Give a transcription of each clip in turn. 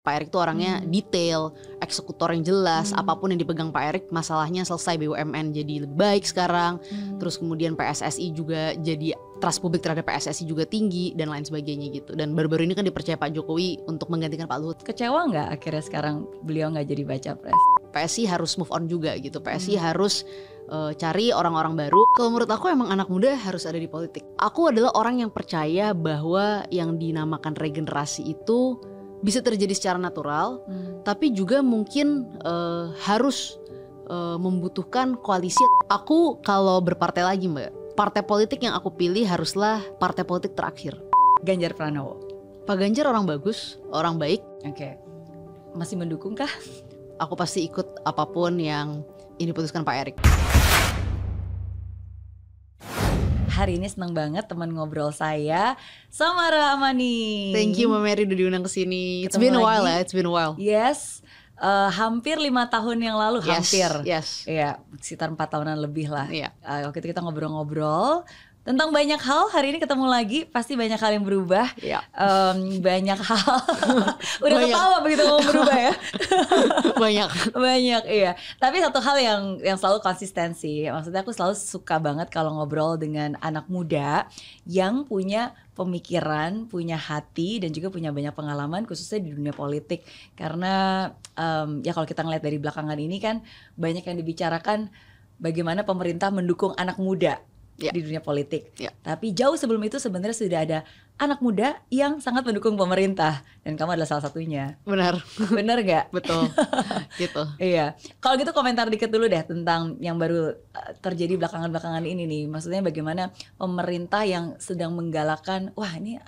Pak Erick tuh orangnya detail, eksekutor yang jelas, apapun yang dipegang Pak Erick masalahnya selesai. BUMN jadi lebih baik sekarang, terus kemudian PSSI juga jadi trust publik terhadap PSSI juga tinggi dan lain sebagainya gitu. Dan baru-baru ini kan dipercaya Pak Jokowi untuk menggantikan Pak Luhut. Kecewa nggak akhirnya sekarang beliau nggak jadi baca pres? PSI harus move on juga gitu, PSI harus cari orang-orang baru. Kalau menurut aku emang anak muda harus ada di politik. Aku adalah orang yang percaya bahwa yang dinamakan regenerasi itu bisa terjadi secara natural, tapi juga mungkin harus membutuhkan koalisi. Aku kalau berpartai lagi Mbak, partai politik yang aku pilih haruslah partai politik terakhir. Ganjar Pranowo. Pak Ganjar orang bagus, orang baik. Oke. Masih mendukung kah? Aku pasti ikut apapun yang ini diputuskan Pak Erick. Hari ini senang banget teman ngobrol saya, Samara Amani. Thank you Mbak Mary udah diundang ke sini. It's Ketemu been a while lagi. ya, it's been a while. Yes, hampir 5 tahun yang lalu, hampir. Yes. Iya, sekitar 4 tahunan lebih lah. Iya. Waktu itu kita ngobrol-ngobrol tentang banyak hal. Hari ini ketemu lagi, pasti banyak hal yang berubah. Iya. Banyak hal. Udah Banyak. ketawa begitu mau berubah ya. Banyak, iya. Tapi satu hal yang selalu konsistensi. Maksudnya aku selalu suka banget kalau ngobrol dengan anak muda yang punya pemikiran, punya hati, dan juga punya banyak pengalaman khususnya di dunia politik. Karena ya kalau kita ngeliat dari belakangan ini kan banyak yang dibicarakan bagaimana pemerintah mendukung anak muda di dunia politik. Tapi jauh sebelum itu sebenarnya sudah ada anak muda yang sangat mendukung pemerintah, dan kamu adalah salah satunya. Benar. Bener gak? Betul. Gitu. Iya. Kalau gitu komentar dikit dulu deh tentang yang baru terjadi belakangan-belakangan ini nih. Maksudnya bagaimana pemerintah yang sedang menggalakkan, wah ini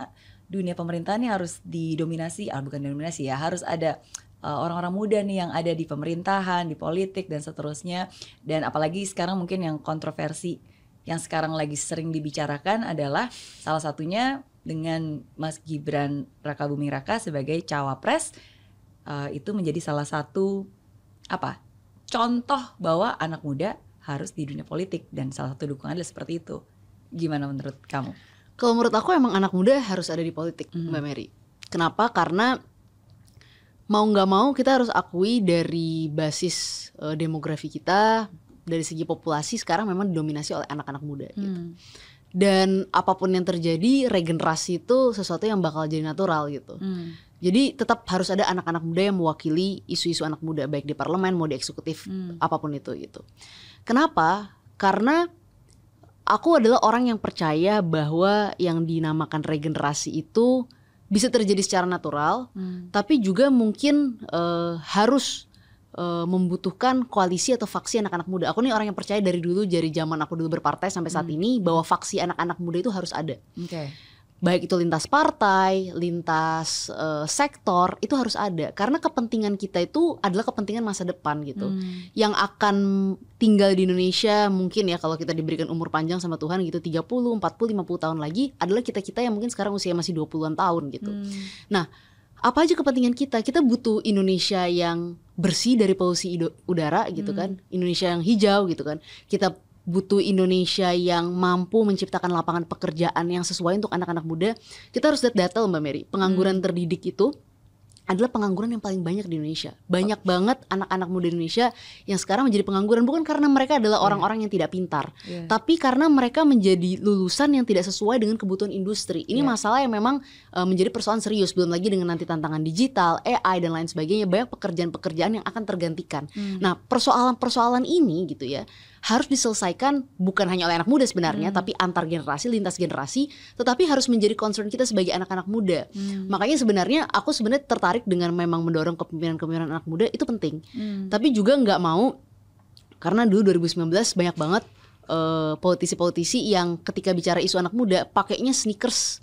dunia pemerintahan ini harus didominasi, bukan dominasi ya, harus ada orang-orang muda nih yang ada di pemerintahan, di politik dan seterusnya. Dan apalagi sekarang mungkin yang kontroversi yang sekarang lagi sering dibicarakan adalah salah satunya dengan Mas Gibran Rakabuming Raka sebagai cawapres. Itu menjadi salah satu contoh bahwa anak muda harus di dunia politik, dan salah satu dukungan adalah seperti itu. Gimana menurut kamu? Kalau menurut aku emang anak muda harus ada di politik, Mbak Mary. Kenapa? Karena mau nggak mau kita harus akui dari basis demografi kita, dari segi populasi sekarang memang didominasi oleh anak-anak muda gitu. Dan apapun yang terjadi, regenerasi itu sesuatu yang bakal jadi natural gitu. Jadi tetap harus ada anak-anak muda yang mewakili isu-isu anak muda, baik di parlemen, mau di eksekutif, apapun itu gitu. Kenapa? Karena aku adalah orang yang percaya bahwa yang dinamakan regenerasi itu bisa terjadi secara natural, tapi juga mungkin harus membutuhkan koalisi atau faksi anak-anak muda. Aku nih orang yang percaya dari dulu, dari zaman aku dulu berpartai sampai saat ini, bahwa faksi anak-anak muda itu harus ada. Baik itu lintas partai, lintas sektor, itu harus ada. Karena kepentingan kita itu adalah kepentingan masa depan gitu. Yang akan tinggal di Indonesia mungkin ya, kalau kita diberikan umur panjang sama Tuhan gitu, 30, 40, 50 tahun lagi adalah kita-kita yang mungkin sekarang usia masih 20-an tahun gitu. Nah, apa aja kepentingan kita? Kita butuh Indonesia yang bersih dari polusi udara gitu kan, Indonesia yang hijau gitu kan. Kita butuh Indonesia yang mampu menciptakan lapangan pekerjaan yang sesuai untuk anak-anak muda. Kita harus lihat data Mbak Mary. Pengangguran terdidik itu adalah pengangguran yang paling banyak di Indonesia. Banyak banget anak-anak muda Indonesia yang sekarang menjadi pengangguran, bukan karena mereka adalah orang-orang yang tidak pintar, tapi karena mereka menjadi lulusan yang tidak sesuai dengan kebutuhan industri. Ini masalah yang memang menjadi persoalan serius, belum lagi dengan nanti tantangan digital, AI dan lain sebagainya, banyak pekerjaan-pekerjaan yang akan tergantikan. Nah, persoalan-persoalan ini gitu ya harus diselesaikan bukan hanya oleh anak muda sebenarnya, tapi antar generasi, lintas generasi, tetapi harus menjadi concern kita sebagai anak-anak muda. Makanya sebenarnya aku tertarik dengan memang mendorong kepemimpinan anak muda, itu penting. Tapi juga nggak mau, karena dulu 2019 banyak banget politisi-politisi yang ketika bicara isu anak muda pakainya sneakers,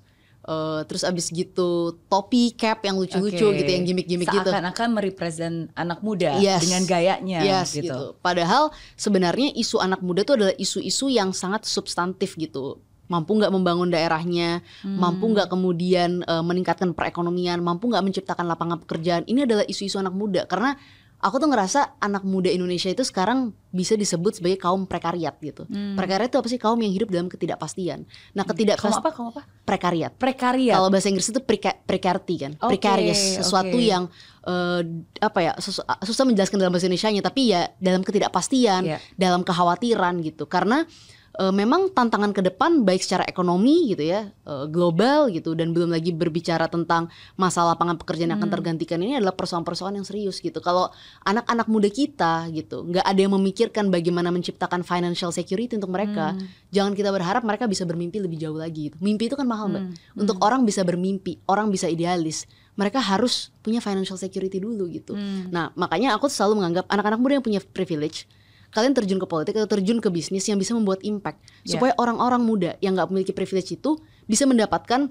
terus abis gitu topi, cap yang lucu-lucu gitu, yang gimmick-gimmick gitu. Seakan-akan merepresent anak muda dengan gayanya gitu. Padahal sebenarnya isu anak muda itu adalah isu-isu yang sangat substantif gitu. Mampu nggak membangun daerahnya, mampu nggak kemudian meningkatkan perekonomian, mampu nggak menciptakan lapangan pekerjaan. Ini adalah isu-isu anak muda, karena aku tuh ngerasa anak muda Indonesia itu sekarang bisa disebut sebagai kaum prekariat gitu. Prekariat itu apa sih? Kaum yang hidup dalam ketidakpastian. Nah, Kaum apa? Prekariat. Prekariat. Kalau bahasa Inggris itu precarity kan. Precarious, sesuatu yang susah menjelaskan dalam bahasa Indonesianya, tapi ya dalam ketidakpastian, dalam kekhawatiran gitu. Karena memang tantangan ke depan baik secara ekonomi gitu ya, global gitu, dan belum lagi berbicara tentang masalah lapangan pekerjaan yang akan tergantikan, ini adalah persoalan-persoalan yang serius gitu. Kalau anak-anak muda kita gitu nggak ada yang memikirkan bagaimana menciptakan financial security untuk mereka, jangan kita berharap mereka bisa bermimpi lebih jauh lagi gitu. Mimpi itu kan mahal, Mbak. Untuk orang bisa bermimpi, orang bisa idealis, mereka harus punya financial security dulu gitu. Nah, makanya aku selalu menganggap anak-anak muda yang punya privilege, kalian terjun ke politik atau terjun ke bisnis yang bisa membuat impact, supaya orang-orang muda yang nggak memiliki privilege itu bisa mendapatkan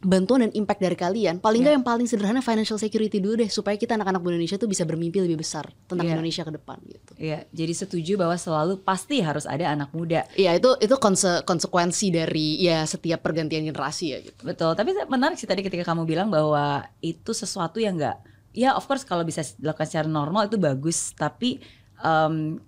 bantuan dan impact dari kalian. Paling nggak yang paling sederhana financial security dulu deh, supaya kita anak-anak Indonesia tuh bisa bermimpi lebih besar tentang Indonesia ke depan gitu. Iya, jadi setuju bahwa selalu pasti harus ada anak muda. Iya, itu konsekuensi dari ya setiap pergantian generasi ya gitu. Betul, tapi menarik sih tadi ketika kamu bilang bahwa itu sesuatu yang nggak, ya of course kalau bisa dilakukan secara normal itu bagus, tapi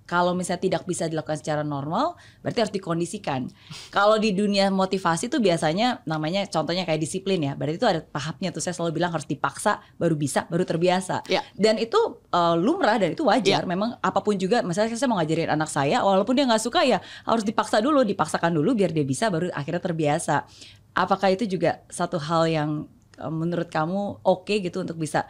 kalau misalnya tidak bisa dilakukan secara normal, berarti harus dikondisikan. Kalau di dunia motivasi tuh biasanya namanya contohnya kayak disiplin ya, berarti itu ada tahapnya tuh. Saya selalu bilang harus dipaksa, baru bisa, baru terbiasa. Dan itu lumrah dan itu wajar. Memang apapun juga, misalnya saya mau ngajarin anak saya, walaupun dia nggak suka ya harus dipaksakan dulu biar dia bisa, baru akhirnya terbiasa. Apakah itu juga satu hal yang menurut kamu oke gitu untuk bisa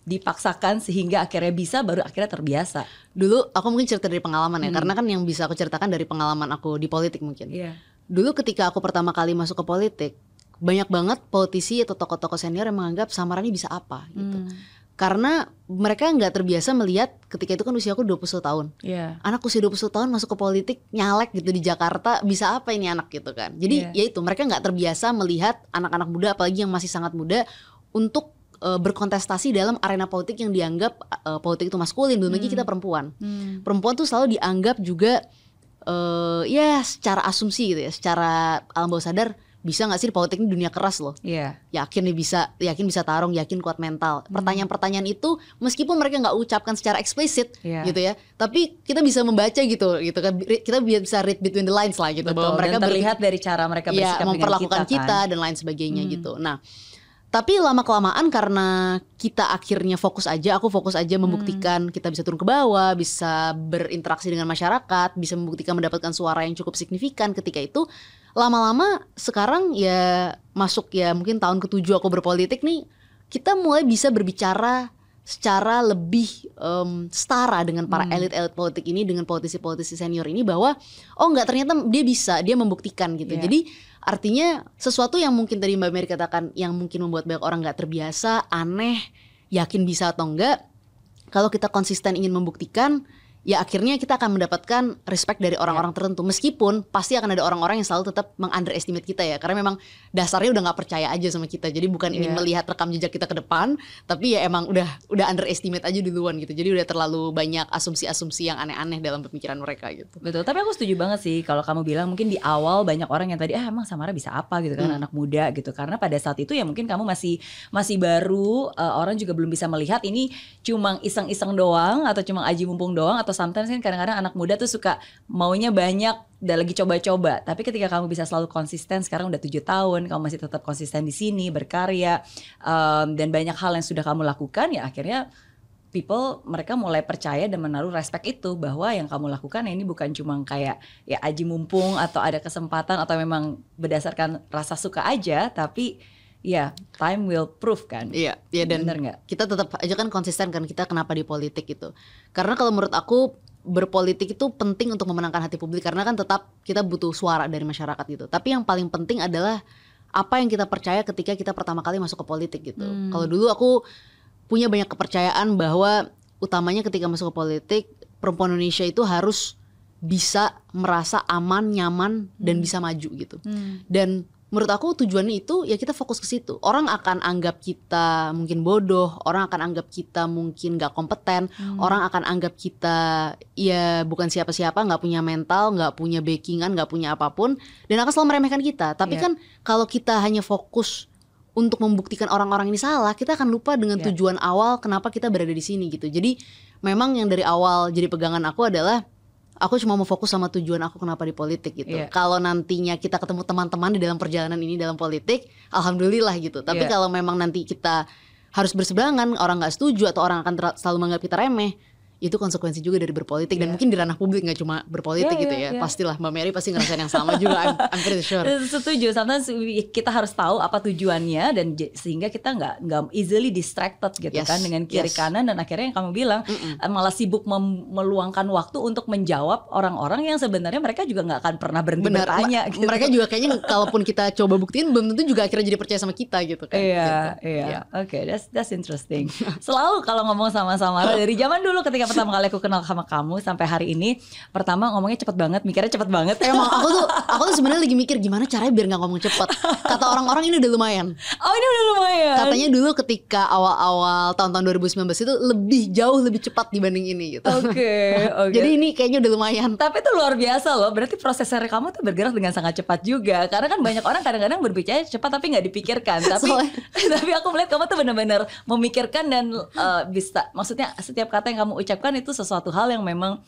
dipaksakan sehingga akhirnya bisa, baru akhirnya terbiasa? Dulu aku mungkin cerita dari pengalaman ya, karena kan yang bisa aku ceritakan dari pengalaman aku di politik mungkin. Dulu ketika aku pertama kali masuk ke politik, banyak banget politisi atau tokoh-tokoh senior yang menganggap samaran ini bisa apa gitu. Karena mereka nggak terbiasa melihat ketika itu kan usia aku 21 tahun. Anak usia 21 tahun masuk ke politik, nyalek gitu di Jakarta, bisa apa ini anak gitu kan. Jadi ya itu, mereka nggak terbiasa melihat anak-anak muda, apalagi yang masih sangat muda, untuk berkontestasi dalam arena politik yang dianggap politik itu maskulin. Belum lagi kita perempuan. Perempuan tuh selalu dianggap juga ya secara asumsi gitu ya, secara alam bawah sadar, bisa gak sih di politik ini dunia keras loh. Yakin bisa tarung, yakin kuat mental. Pertanyaan-pertanyaan itu meskipun mereka gak ucapkan secara eksplisit gitu ya, tapi kita bisa membaca gitu kan. Kita bisa read between the lines lah gitu. Betul, bahwa mereka terlihat dari cara mereka bersikap memperlakukan kita dan lain sebagainya gitu. Nah, tapi lama-kelamaan karena kita akhirnya aku fokus aja membuktikan kita bisa turun ke bawah, bisa berinteraksi dengan masyarakat, bisa membuktikan mendapatkan suara yang cukup signifikan ketika itu. Lama-lama sekarang ya masuk ya mungkin tahun ke-7 aku berpolitik nih, kita mulai bisa berbicara secara lebih setara dengan para elit-elit politik ini, dengan politisi-politisi senior ini, bahwa ternyata dia membuktikan gitu. Jadi artinya sesuatu yang mungkin tadi Mbak Mary katakan, yang mungkin membuat banyak orang gak terbiasa, aneh, yakin bisa atau enggak, kalau kita konsisten ingin membuktikan, ya akhirnya kita akan mendapatkan respect dari orang-orang tertentu. Meskipun pasti akan ada orang-orang yang selalu tetap meng-underestimate kita ya, karena memang dasarnya udah gak percaya aja sama kita. Jadi bukan ingin melihat rekam jejak kita ke depan, tapi ya emang udah underestimate aja duluan gitu. Jadi udah terlalu banyak asumsi-asumsi yang aneh-aneh dalam pemikiran mereka gitu. Betul, tapi aku setuju banget sih kalau kamu bilang mungkin di awal banyak orang yang tadi emang Samara bisa apa gitu kan, anak muda gitu. Karena pada saat itu ya mungkin kamu masih baru, orang juga belum bisa melihat ini cuma iseng-iseng doang atau cuma aji mumpung doang, atau sometimes kan kadang-kadang anak muda tuh suka maunya banyak, udah lagi coba-coba. Tapi ketika kamu bisa selalu konsisten, sekarang udah 7 tahun, kamu masih tetap konsisten di sini, berkarya, dan banyak hal yang sudah kamu lakukan, ya akhirnya mereka mulai percaya dan menaruh respect itu, bahwa yang kamu lakukan ini bukan cuma kayak ya aji mumpung atau ada kesempatan atau memang berdasarkan rasa suka aja, tapi ya time will prove kan. Iya, dan kita tetap aja kan konsisten kan, kita kenapa di politik itu. Karena kalau menurut aku berpolitik itu penting untuk memenangkan hati publik, karena kan tetap kita butuh suara dari masyarakat gitu. Tapi yang paling penting adalah apa yang kita percaya ketika kita pertama kali masuk ke politik gitu. Kalau dulu aku punya banyak kepercayaan bahwa utamanya ketika masuk ke politik, perempuan Indonesia itu harus bisa merasa aman, nyaman, dan bisa maju gitu. Dan menurut aku tujuannya itu ya kita fokus ke situ. Orang akan anggap kita mungkin bodoh, orang akan anggap kita mungkin gak kompeten, orang akan anggap kita ya bukan siapa-siapa, gak punya mental, gak punya backingan, gak punya apapun, dan akan selalu meremehkan kita. Tapi kan kalau kita hanya fokus untuk membuktikan orang-orang ini salah, kita akan lupa dengan Yeah. tujuan awal kenapa kita berada di sini gitu. Jadi memang yang dari awal jadi pegangan aku adalah aku cuma mau fokus sama tujuan aku kenapa di politik gitu. Yeah. Kalau nantinya kita ketemu teman-teman di dalam perjalanan ini dalam politik, alhamdulillah gitu. Tapi Yeah. kalau memang nanti kita harus berseberangan, orang nggak setuju atau orang akan selalu menganggap kita remeh, itu konsekuensi juga dari berpolitik. Dan Yeah. mungkin di ranah publik nggak cuma berpolitik Yeah, gitu yeah, ya. yeah. Pastilah Mbak Mary pasti ngerasain yang sama juga. I'm pretty sure. Setuju, sometimes kita harus tahu apa tujuannya dan sehingga kita nggak easily distracted gitu Yes, kan dengan kiri yes. kanan, dan akhirnya yang kamu bilang malah sibuk meluangkan waktu untuk menjawab orang-orang yang sebenarnya mereka juga nggak akan pernah berhenti Benar, bertanya gitu. mereka juga kayaknya kalaupun kita coba buktiin belum tentu juga akhirnya jadi percaya sama kita gitu kan. Iya, gitu. iya. Oke, that's interesting. Selalu kalau ngomong sama Samara dari zaman dulu ketika pertama kali aku kenal sama kamu sampai hari ini, pertama ngomongnya cepet banget, mikirnya cepet banget. Emang aku tuh sebenarnya lagi mikir gimana caranya biar nggak ngomong cepet. Kata orang-orang ini udah lumayan. Oh, ini udah lumayan. Katanya dulu ketika awal-awal tahun-tahun 2019 itu jauh lebih cepat dibanding ini gitu. Oke. Jadi ini kayaknya udah lumayan. Tapi itu luar biasa loh. Berarti prosesor kamu tuh bergerak dengan sangat cepat juga. Karena kan banyak orang kadang-kadang berbicara cepat tapi nggak dipikirkan. Tapi tapi aku melihat kamu tuh benar-benar memikirkan dan bisa. Maksudnya setiap kata yang kamu ucapkan itu sesuatu hal yang memang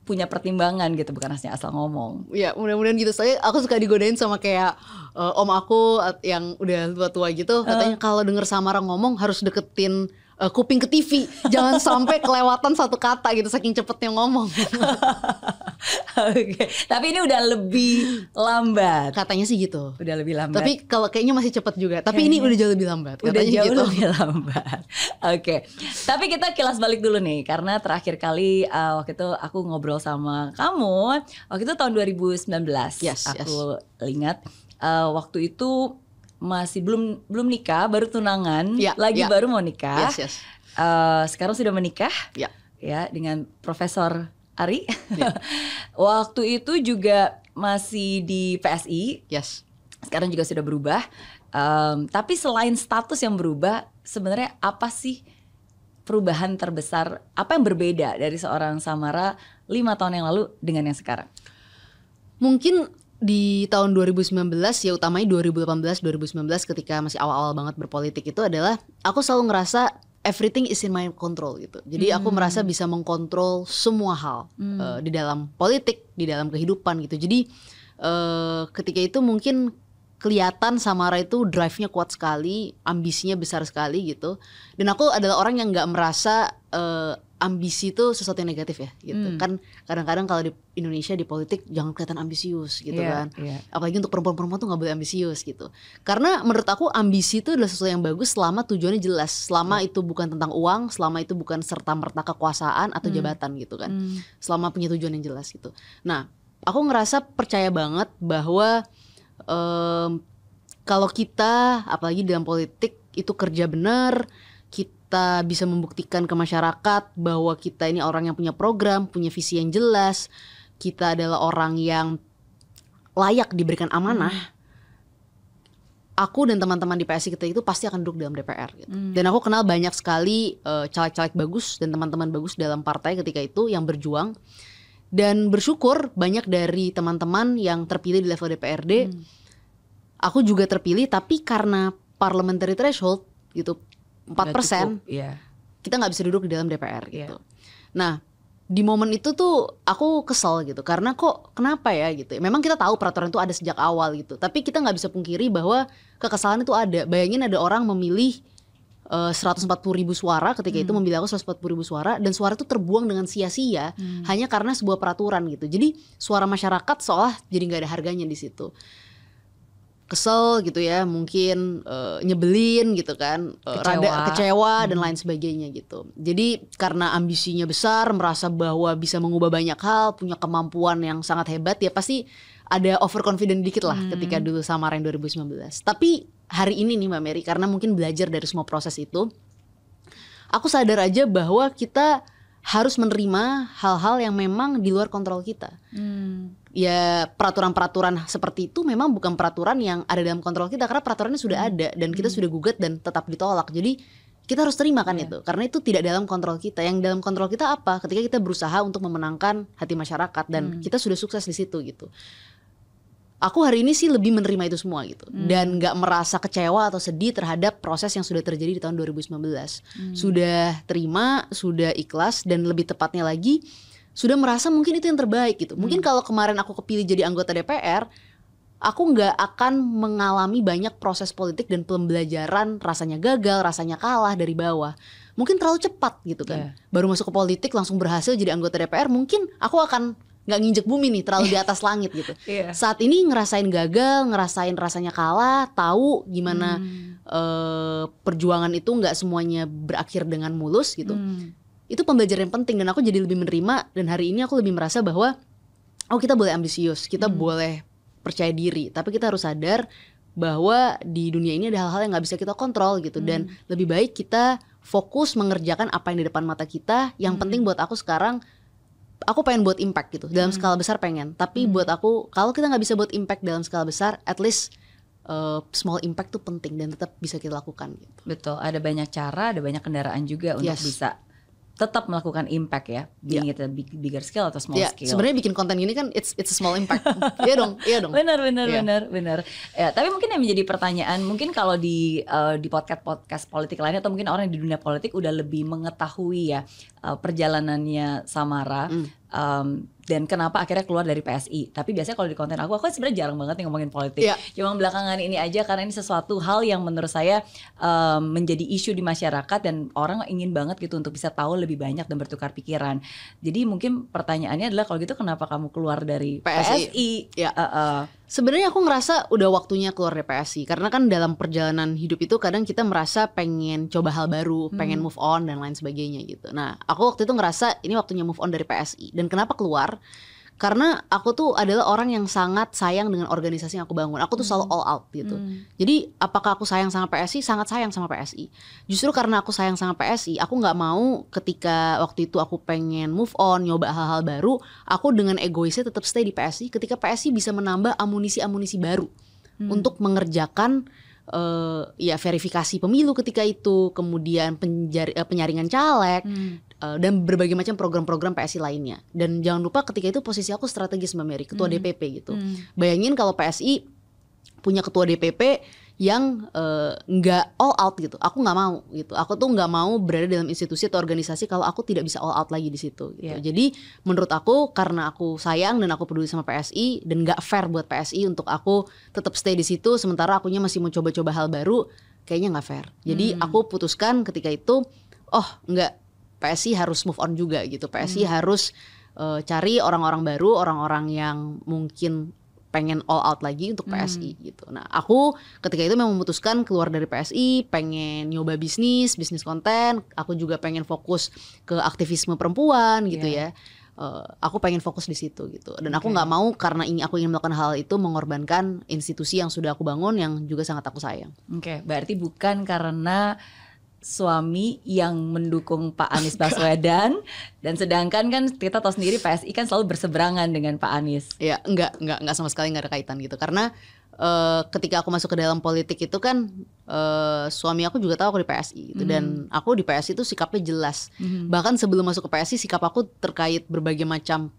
punya pertimbangan gitu, bukan hanya asal ngomong. Ya mudah-mudahan gitu. Saya aku suka digodain sama kayak om aku yang udah tua-tua gitu. Katanya kalau denger Samara ngomong harus deketin kuping ke TV, jangan sampai kelewatan satu kata gitu saking cepetnya ngomong. Oke, tapi ini udah lebih lambat. Katanya sih gitu. Udah lebih lambat. Tapi kalau kayaknya masih cepet juga. Tapi ini udah jauh lebih lambat. Udah Katanya jauh gitu. lebih lambat. Oke. Tapi kita kilas balik dulu nih, karena terakhir kali waktu itu aku ngobrol sama kamu waktu itu tahun 2019. Yes, aku ingat waktu itu masih belum nikah, baru tunangan, baru mau nikah. Yes. Sekarang sudah menikah. Ya. Ya, dengan Profesor Ari. Ya. Waktu itu juga masih di PSI. Yes. Sekarang juga sudah berubah. Tapi selain status yang berubah, sebenarnya apa sih perubahan terbesar? Apa yang berbeda dari seorang Samara 5 tahun yang lalu dengan yang sekarang? Mungkin di tahun 2019 ya, utamanya 2018-2019 ketika masih awal-awal banget berpolitik itu adalah aku selalu ngerasa everything is in my control gitu. Jadi aku merasa bisa mengkontrol semua hal di dalam politik, di dalam kehidupan gitu. Jadi ketika itu mungkin kelihatan Samara itu drive-nya kuat sekali, ambisinya besar sekali gitu. Dan aku adalah orang yang nggak merasa ambisi itu sesuatu yang negatif ya gitu. Kan kadang-kadang kalau di Indonesia di politik jangan kelihatan ambisius gitu kan. Apalagi untuk perempuan-perempuan tuh nggak boleh ambisius gitu. Karena menurut aku ambisi itu adalah sesuatu yang bagus selama tujuannya jelas. Selama itu bukan tentang uang, selama itu bukan serta-merta kekuasaan atau jabatan gitu kan. Selama punya tujuan yang jelas gitu. Nah, aku ngerasa percaya banget bahwa kalau kita apalagi dalam politik itu kerja benar, kita bisa membuktikan ke masyarakat bahwa kita ini orang yang punya program, punya visi yang jelas, kita adalah orang yang layak diberikan amanah. Aku dan teman-teman di PSI kita itu pasti akan duduk dalam DPR gitu. Dan aku kenal banyak sekali caleg-caleg bagus dan teman-teman bagus dalam partai ketika itu yang berjuang. Dan bersyukur banyak dari teman-teman yang terpilih di level DPRD. Aku juga terpilih, tapi karena parliamentary threshold gitu 4%, kita nggak bisa duduk di dalam DPR gitu. Nah, di momen itu tuh aku kesel gitu, karena kok kenapa ya gitu. Memang kita tahu peraturan itu ada sejak awal gitu, tapi kita nggak bisa pungkiri bahwa kekesalan itu ada. Bayangin ada orang memilih 140.000 suara ketika itu, memilih aku 140.000 suara, dan suara itu terbuang dengan sia-sia hanya karena sebuah peraturan gitu. Jadi suara masyarakat seolah jadi nggak ada harganya di situ. Kesel gitu ya, mungkin nyebelin gitu kan, rada kecewa dan lain sebagainya gitu. Jadi karena ambisinya besar, merasa bahwa bisa mengubah banyak hal, punya kemampuan yang sangat hebat, ya pasti ada overconfident dikit lah ketika dulu Samara yang 2019. Tapi hari ini nih Mbak Mary, karena mungkin belajar dari semua proses itu, aku sadar aja bahwa kita harus menerima hal-hal yang memang di luar kontrol kita. Ya peraturan-peraturan seperti itu memang bukan peraturan yang ada dalam kontrol kita, karena peraturannya sudah ada dan kita sudah gugat dan tetap ditolak. Jadi kita harus terima kan itu, karena itu tidak dalam kontrol kita. Yang dalam kontrol kita apa? Ketika kita berusaha untuk memenangkan hati masyarakat dan kita sudah sukses di situ gitu. aku hari ini sih lebih menerima itu semua gitu, dan nggak merasa kecewa atau sedih terhadap proses yang sudah terjadi di tahun 2019. Sudah terima, sudah ikhlas, dan lebih tepatnya lagi sudah merasa mungkin itu yang terbaik gitu. Mungkin kalau kemarin aku kepilih jadi anggota DPR, aku nggak akan mengalami banyak proses politik dan pembelajaran rasanya gagal, rasanya kalah dari bawah. Mungkin terlalu cepat gitu kan. Baru masuk ke politik langsung berhasil jadi anggota DPR, mungkin aku akan nggak nginjek bumi nih, terlalu di atas langit gitu. Saat ini ngerasain gagal, ngerasain rasanya kalah, tahu gimana perjuangan itu nggak semuanya berakhir dengan mulus gitu. Itu pembelajaran yang penting, dan aku jadi lebih menerima. Dan hari ini aku lebih merasa bahwa kita boleh ambisius, kita boleh percaya diri, tapi kita harus sadar bahwa di dunia ini ada hal-hal yang nggak bisa kita kontrol gitu. Dan lebih baik kita fokus mengerjakan apa yang di depan mata kita. Yang penting buat aku sekarang, aku pengen buat impact gitu, dalam skala besar pengen. Tapi buat aku, kalau kita nggak bisa buat impact dalam skala besar, at least small impact tuh penting dan tetap bisa kita lakukan gitu. Betul, ada banyak cara, ada banyak kendaraan juga untuk bisa tetap melakukan impact ya, being it a bigger scale atau small scale. Sebenarnya bikin konten gini kan it's a small impact. Iya dong. Benar. Ya, tapi mungkin yang menjadi pertanyaan, mungkin kalau di podcast politik lainnya, atau mungkin orang di dunia politik udah lebih mengetahui ya perjalanannya Samara. Dan kenapa akhirnya keluar dari PSI. Tapi biasanya kalau di konten aku kan sebenarnya jarang banget nih ngomongin politik. Cuma belakangan ini aja, karena ini sesuatu hal yang menurut saya menjadi isu di masyarakat, dan orang ingin banget gitu untuk bisa tahu lebih banyak dan bertukar pikiran. Jadi mungkin pertanyaannya adalah, kalau gitu kenapa kamu keluar dari PSI? Sebenarnya aku ngerasa udah waktunya keluar dari PSI, karena kan dalam perjalanan hidup itu kadang kita merasa pengen coba hal baru, pengen move on dan lain sebagainya gitu. Nah, aku waktu itu ngerasa ini waktunya move on dari PSI. Dan kenapa keluar? Karena aku tuh adalah orang yang sangat sayang dengan organisasi yang aku bangun. Aku tuh selalu all out gitu. Jadi apakah aku sayang sama PSI? Sangat sayang sama PSI. Justru karena aku sayang sama PSI, aku gak mau ketika waktu itu aku pengen move on, nyoba hal-hal baru, aku dengan egoisnya tetap stay di PSI ketika PSI bisa menambah amunisi-amunisi baru untuk mengerjakan verifikasi pemilu ketika itu, kemudian penyaringan caleg, dan berbagai macam program-program PSI lainnya. Dan jangan lupa ketika itu posisi aku strategis Mbak Mary, ketua DPP gitu. Bayangin kalau PSI punya ketua DPP yang nggak all out gitu. Aku nggak mau gitu. Aku tuh nggak mau berada dalam institusi atau organisasi kalau aku tidak bisa all out lagi di situ gitu. Jadi menurut aku, karena aku sayang dan aku peduli sama PSI, dan nggak fair buat PSI untuk aku tetap stay di situ sementara akunya masih mau coba-coba hal baru, kayaknya nggak fair. Jadi aku putuskan ketika itu, nggak, PSI harus move on juga gitu. PSI harus cari orang-orang baru, orang-orang yang mungkin pengen all out lagi untuk PSI gitu. Nah, aku ketika itu memang memutuskan keluar dari PSI, pengen nyoba bisnis konten. Aku juga pengen fokus ke aktivisme perempuan gitu ya. Aku pengen fokus di situ gitu. Dan aku nggak mau karena aku ingin melakukan hal itu mengorbankan institusi yang sudah aku bangun, yang juga sangat aku sayang. Berarti bukan karena suami yang mendukung Pak Anies Baswedan, dan sedangkan kan kita tahu sendiri PSI kan selalu berseberangan dengan Pak Anies. Ya, enggak sama sekali, nggak ada kaitan gitu. Karena ketika aku masuk ke dalam politik itu kan suami aku juga tahu aku di PSI gitu. Dan aku di PSI itu sikapnya jelas. Bahkan sebelum masuk ke PSI, sikap aku terkait berbagai macam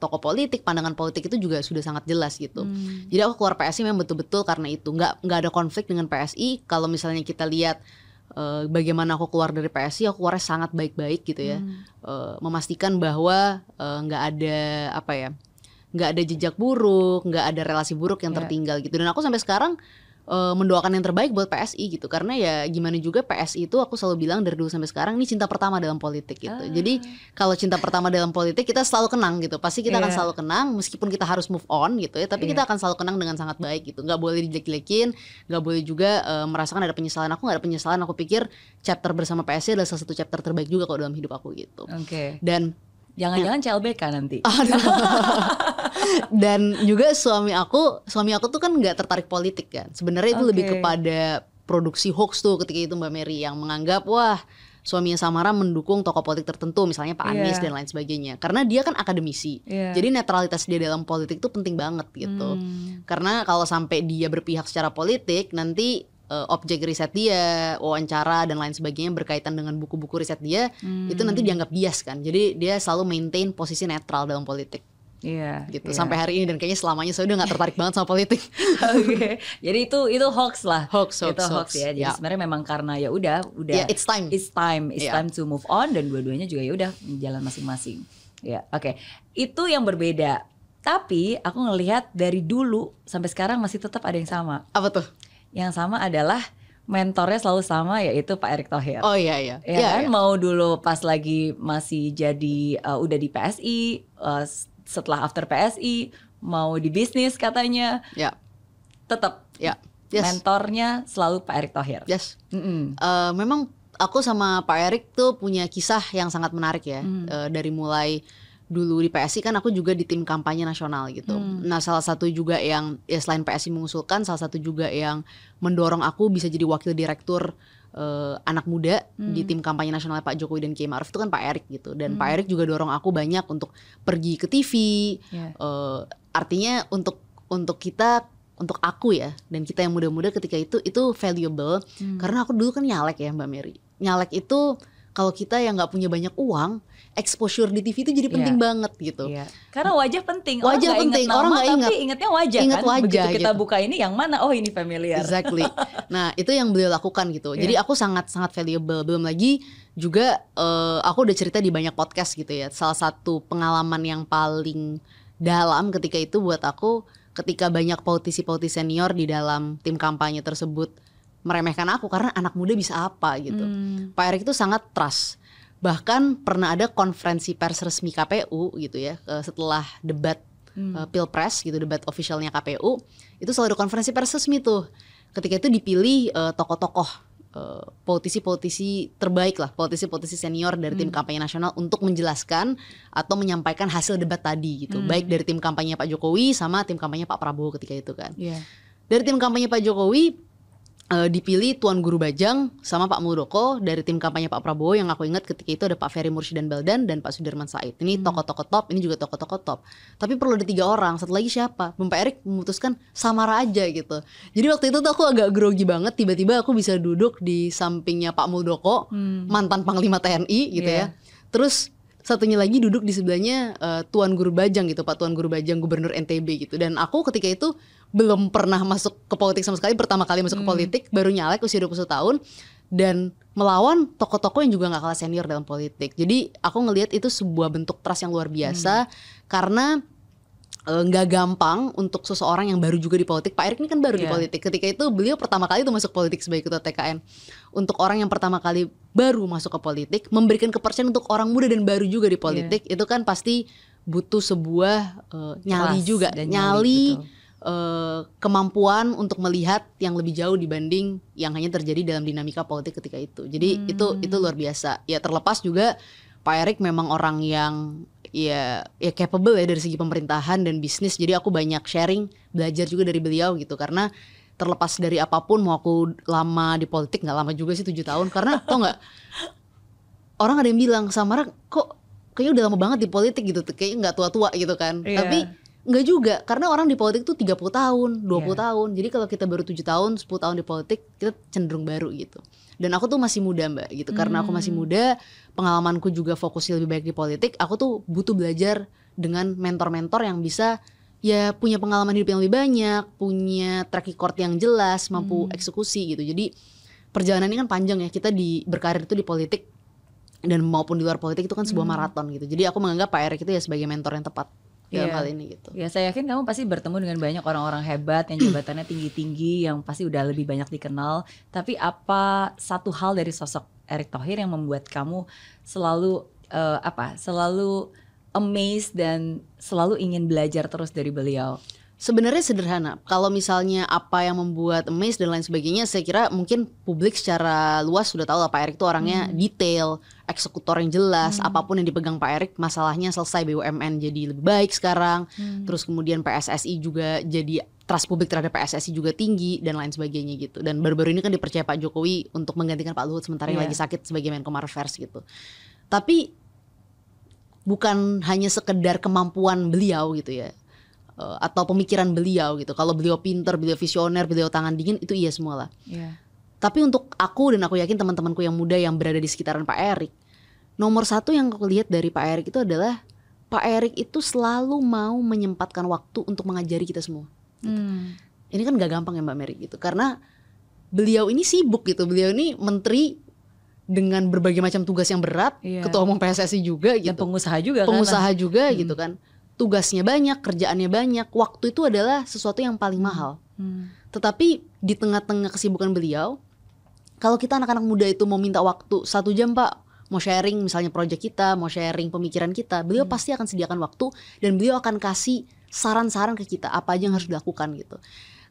tokoh politik, pandangan politik itu juga sudah sangat jelas gitu. Jadi aku keluar PSI memang betul-betul karena itu. Nggak ada konflik dengan PSI. Kalau misalnya kita lihat bagaimana aku keluar dari PSI, aku keluarnya sangat baik-baik gitu ya. Memastikan bahwa nggak ada jejak buruk, nggak ada relasi buruk yang tertinggal gitu. Dan aku sampai sekarang mendoakan yang terbaik buat PSI gitu. Karena ya gimana juga PSI itu, aku selalu bilang dari dulu sampai sekarang, ini cinta pertama dalam politik gitu. Jadi kalau cinta pertama dalam politik, kita selalu kenang gitu. Pasti kita akan selalu kenang meskipun kita harus move on gitu ya. Tapi kita akan selalu kenang dengan sangat baik gitu. Gak boleh dijelek-jelekin, gak boleh juga merasakan ada penyesalan. Aku gak ada penyesalan, aku pikir chapter bersama PSI adalah salah satu chapter terbaik juga kok dalam hidup aku gitu. Dan jangan-jangan CLBK nanti. Dan juga suami aku tuh kan nggak tertarik politik kan. Sebenarnya itu lebih kepada produksi hoax tuh ketika itu Mbak Mary, yang menganggap wah suaminya Samara mendukung tokoh politik tertentu, misalnya Pak Anies dan lain sebagainya. Karena dia kan akademisi. Jadi netralitas dia dalam politik itu penting banget gitu. Karena kalau sampai dia berpihak secara politik, nanti objek riset dia, wawancara dan lain sebagainya berkaitan dengan buku-buku riset dia, itu nanti dianggap bias kan. Jadi dia selalu maintain posisi netral dalam politik. Iya. Gitu sampai hari ini, dan kayaknya selamanya saya udah nggak tertarik banget sama politik. Oke. Jadi itu hoax lah. Hoax Ya. Jadi sebenarnya memang karena ya udah it's time to move on, dan dua-duanya juga ya udah jalan masing-masing. Ya, oke. Itu yang berbeda. Tapi aku ngelihat dari dulu sampai sekarang masih tetap ada yang sama. Apa tuh? Yang sama adalah mentornya selalu sama, yaitu Pak Erick Thohir. Oh iya. Kan mau dulu pas lagi masih jadi udah di PSI, setelah after PSI mau di bisnis katanya. Tetap mentornya selalu Pak Erick Thohir. Memang aku sama Pak Erick tuh punya kisah yang sangat menarik ya. Dari mulai dulu di PSI kan aku juga di tim kampanye nasional gitu. Nah salah satu juga yang selain PSI mengusulkan, salah satu juga yang mendorong aku bisa jadi wakil direktur anak muda di tim kampanye nasional Pak Jokowi dan Kiai Ma'ruf itu kan Pak Erick gitu. Dan Pak Erick juga dorong aku banyak untuk pergi ke TV. Artinya untuk kita, untuk aku ya, dan kita yang muda-muda ketika itu valuable. Karena aku dulu kan nyalek ya Mbak Mary. Nyalek itu kalau kita yang nggak punya banyak uang, exposure di TV itu jadi penting banget gitu. Karena wajah penting. Orang nggak ingat. Tapi ingatnya wajah kan. Begitu kita gitu. buka ini yang mana? Oh ini familiar. Exactly. Nah itu yang beliau lakukan gitu. Jadi aku sangat valuable. Belum lagi juga aku udah cerita di banyak podcast gitu ya. Salah satu pengalaman yang paling dalam ketika itu buat aku, ketika banyak politisi-politisi senior di dalam tim kampanye tersebut meremehkan aku karena anak muda bisa apa gitu. Pak Erick itu sangat trust. Bahkan pernah ada konferensi pers resmi KPU gitu ya, setelah debat Pilpres gitu, debat officialnya KPU, itu selalu ada konferensi pers resmi tuh. Ketika itu dipilih tokoh-tokoh politisi-politisi terbaik lah, politisi-politisi senior dari tim kampanye nasional untuk menjelaskan atau menyampaikan hasil debat tadi gitu. Baik dari tim kampanye Pak Jokowi sama tim kampanye Pak Prabowo ketika itu kan. Dari tim kampanye Pak Jokowi dipilih Tuan Guru Bajang sama Pak Muldoko. Dari tim kampanye Pak Prabowo yang aku ingat ketika itu ada Pak Ferry Murshidan Baldan dan Pak Sudirman Said. Ini tokoh-tokoh top, ini juga tokoh-tokoh top. Tapi perlu ada 3 orang, satu lagi siapa? Pak Erick memutuskan samara aja gitu. Jadi waktu itu tuh aku agak grogi banget, tiba-tiba aku bisa duduk di sampingnya Pak Muldoko, mantan Panglima TNI gitu ya. Terus satunya lagi duduk di sebelahnya Tuan Guru Bajang gitu, Pak Tuan Guru Bajang Gubernur NTB gitu. Dan aku ketika itu belum pernah masuk ke politik sama sekali, pertama kali masuk ke politik, baru nyalek usia 21 tahun dan melawan tokoh-tokoh yang juga gak kalah senior dalam politik. Jadi aku ngelihat itu sebuah bentuk trust yang luar biasa karena nggak gampang untuk seseorang yang baru juga di politik. Pak Erick ini kan baru di politik. Ketika itu beliau pertama kali itu masuk politik sebagai ketua TKN. Untuk orang yang pertama kali baru masuk ke politik, memberikan kepercayaan untuk orang muda dan baru juga di politik, itu kan pasti butuh sebuah nyali juga, nyali kemampuan untuk melihat yang lebih jauh dibanding yang hanya terjadi dalam dinamika politik ketika itu. Jadi itu luar biasa. Ya terlepas juga Pak Erick memang orang yang ya capable ya dari segi pemerintahan dan bisnis. Jadi aku banyak sharing, belajar juga dari beliau gitu. Karena terlepas dari apapun, mau aku lama di politik, gak lama juga sih 7 tahun. Karena tau gak, orang ada yang bilang, Samara kok kayaknya udah lama banget di politik gitu, kayaknya gak tua-tua gitu kan. Tapi enggak juga, karena orang di politik tuh 30 tahun, 20 tahun. Jadi kalau kita baru 7 tahun, 10 tahun di politik, kita cenderung baru gitu. Dan aku tuh masih muda Mbak gitu. Karena aku masih muda, pengalamanku juga fokusnya lebih baik di politik. Aku tuh butuh belajar dengan mentor-mentor yang bisa ya punya pengalaman hidup yang lebih banyak, punya track record yang jelas, mampu eksekusi gitu. Jadi perjalanan ini kan panjang ya. Kita berkarir itu di politik dan maupun di luar politik itu kan sebuah maraton gitu. Jadi aku menganggap Pak Erick itu ya sebagai mentor yang tepat dalam hal ini gitu. Ya saya yakin kamu pasti bertemu dengan banyak orang-orang hebat yang jabatannya tinggi-tinggi, yang pasti udah lebih banyak dikenal. Tapi apa satu hal dari sosok Erick Thohir yang membuat kamu selalu selalu amazed dan selalu ingin belajar terus dari beliau? Sebenarnya sederhana. Kalau misalnya apa yang membuat amazed dan lain sebagainya, saya kira mungkin publik secara luas sudah tahu lah Pak Erick itu orangnya detail, eksekutor yang jelas. Apapun yang dipegang Pak Erick, masalahnya selesai. BUMN jadi lebih baik sekarang. Terus kemudian PSSI juga jadi, trust publik terhadap PSSI juga tinggi dan lain sebagainya gitu. Dan baru-baru ini kan dipercaya Pak Jokowi untuk menggantikan Pak Luhut sementara yang lagi sakit sebagai Menko Marves gitu. Tapi bukan hanya sekedar kemampuan beliau gitu ya, atau pemikiran beliau gitu. Kalau beliau pinter, beliau visioner, beliau tangan dingin, itu iya semua lah. Tapi untuk aku dan aku yakin teman-temanku yang muda yang berada di sekitaran Pak Erick, nomor satu yang aku lihat dari Pak Erick itu adalah Pak Erik itu selalu mau menyempatkan waktu untuk mengajari kita semua. Ini kan gak gampang ya Mbak Mary gitu, karena beliau ini sibuk gitu. Beliau ini menteri dengan berbagai macam tugas yang berat, ketua umum PSSI juga gitu. Dan pengusaha juga juga gitu kan. Tugasnya banyak, kerjaannya banyak. Waktu itu adalah sesuatu yang paling mahal. Tetapi di tengah-tengah kesibukan beliau, kalau kita anak-anak muda itu mau minta waktu 1 jam Pak, mau sharing misalnya project kita, mau sharing pemikiran kita, beliau pasti akan sediakan waktu dan beliau akan kasih saran-saran ke kita apa aja yang harus dilakukan gitu.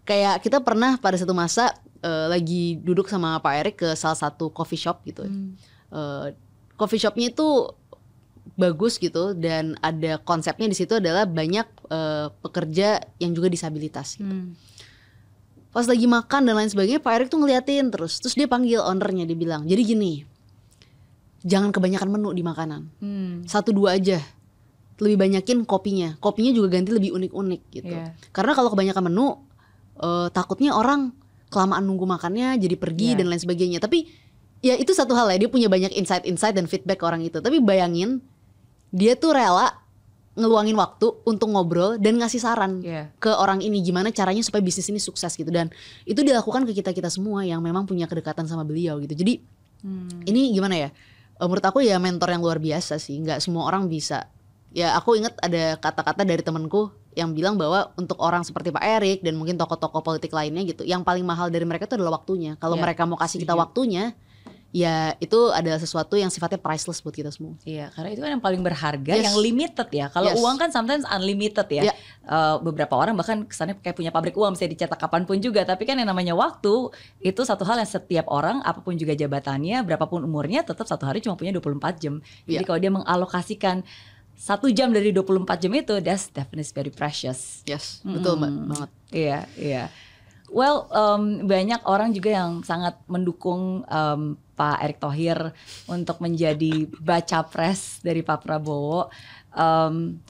Kayak kita pernah pada satu masa lagi duduk sama Pak Erik ke salah satu coffee shop gitu. Coffee shopnya itu bagus gitu dan ada konsepnya di situ adalah banyak pekerja yang juga disabilitas gitu. Pas lagi makan dan lain sebagainya, Pak Erik tuh ngeliatin terus dia panggil ownernya, dia bilang, jadi gini, jangan kebanyakan menu di makanan, 1-2 aja, lebih banyakin kopinya juga ganti lebih unik-unik gitu. Karena kalau kebanyakan menu, takutnya orang kelamaan nunggu makannya jadi pergi dan lain sebagainya. Tapi ya itu satu hal ya, dia punya banyak insight dan feedback ke orang itu. Tapi bayangin, dia tuh rela ngeluangin waktu untuk ngobrol dan ngasih saran ke orang ini gimana caranya supaya bisnis ini sukses gitu. Dan itu dilakukan ke kita-kita semua yang memang punya kedekatan sama beliau gitu. Jadi ini gimana ya, menurut aku ya mentor yang luar biasa sih. Gak semua orang bisa. Ya aku inget ada kata-kata dari temanku yang bilang bahwa untuk orang seperti Pak Erik dan mungkin tokoh-tokoh politik lainnya gitu, yang paling mahal dari mereka itu adalah waktunya. Kalau mereka mau kasih kita waktunya, ya itu adalah sesuatu yang sifatnya priceless buat kita semua. Iya, karena itu kan yang paling berharga, yang limited ya. Kalau uang kan sometimes unlimited ya. Beberapa orang bahkan kesannya kayak punya pabrik uang, bisa dicetak kapanpun juga. Tapi kan yang namanya waktu itu satu hal yang setiap orang, apapun juga jabatannya, berapapun umurnya, tetap satu hari cuma punya 24 jam. Jadi kalau dia mengalokasikan 1 jam dari 24 jam itu, that's definitely very precious. Yes, betul Mbak, banget. Iya. Well, banyak orang juga yang sangat mendukung Pak Erick Thohir untuk menjadi baca pres dari Pak Prabowo.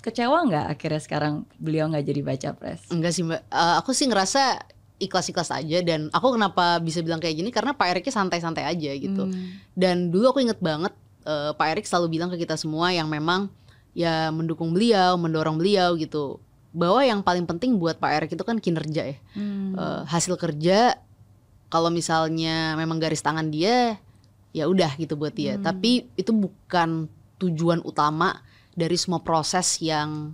Kecewa nggak akhirnya sekarang beliau nggak jadi baca pres? Enggak sih Mbak, aku sih ngerasa ikhlas-ikhlas aja. Dan aku kenapa bisa bilang kayak gini, karena Pak Eriknya santai-santai aja gitu. Dan dulu aku inget banget Pak Erik selalu bilang ke kita semua yang memang ya mendukung beliau, mendorong beliau gitu, bahwa yang paling penting buat Pak Erik itu kan kinerja ya. Hasil kerja, kalau misalnya memang garis tangan dia, ya udah gitu buat dia. Tapi itu bukan tujuan utama dari semua proses yang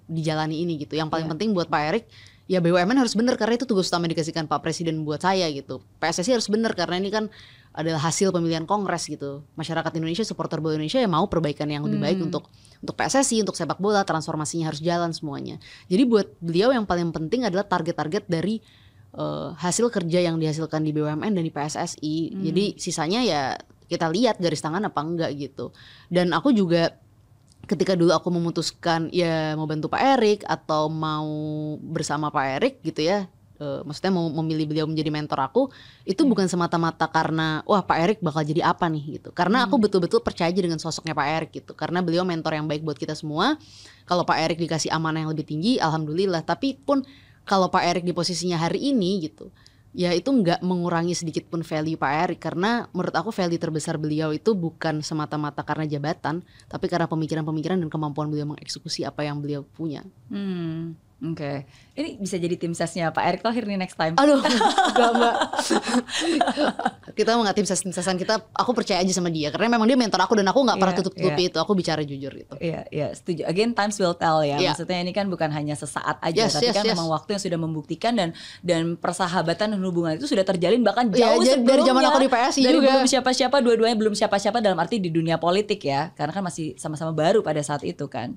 dijalani ini gitu. Yang paling penting buat Pak Erik, ya BUMN harus bener karena itu tugas utama dikasihkan Pak Presiden buat saya gitu. PSSI harus bener karena ini kan adalah hasil pemilihan Kongres gitu. Masyarakat Indonesia, supporter bola Indonesia ya mau perbaikan yang lebih baik untuk PSSI, untuk sepak bola, transformasinya harus jalan semuanya. Jadi buat beliau yang paling penting adalah target-target dari hasil kerja yang dihasilkan di BUMN dan di PSSI. Jadi sisanya ya kita lihat garis tangan apa enggak gitu. Dan aku juga ketika dulu aku memutuskan ya mau bantu Pak Erik atau mau bersama Pak Erik gitu ya, maksudnya mau memilih beliau menjadi mentor aku, itu bukan semata-mata karena wah Pak Erik bakal jadi apa nih gitu. Karena aku betul-betul percaya aja dengan sosoknya Pak Erik gitu. Karena beliau mentor yang baik buat kita semua. Kalau Pak Erik dikasih amanah yang lebih tinggi, alhamdulillah. Tapi pun kalau Pak Erik di posisinya hari ini gitu, ya itu nggak mengurangi sedikit pun value Pak Erik. Karena menurut aku value terbesar beliau itu bukan semata-mata karena jabatan, tapi karena pemikiran-pemikiran dan kemampuan beliau mengeksekusi apa yang beliau punya. Oke. Ini bisa jadi tim sesnya Pak Erick Thohir nih next time. Aduh, enggak Mbak. Kita mau nggak tim sesan kita, aku percaya aja sama dia karena memang dia mentor aku dan aku nggak pernah tutup-tutupi itu. Aku bicara jujur gitu. Iya, setuju. Again, times will tell ya. Maksudnya ini kan bukan hanya sesaat aja, tapi kan memang waktu yang sudah membuktikan dan persahabatan dan hubungan itu sudah terjalin bahkan jauh sebelumnya. Dari zaman aku di PSI juga. Belum siapa-siapa, dua-duanya belum siapa-siapa dalam arti di dunia politik ya. Karena kan masih sama-sama baru pada saat itu kan.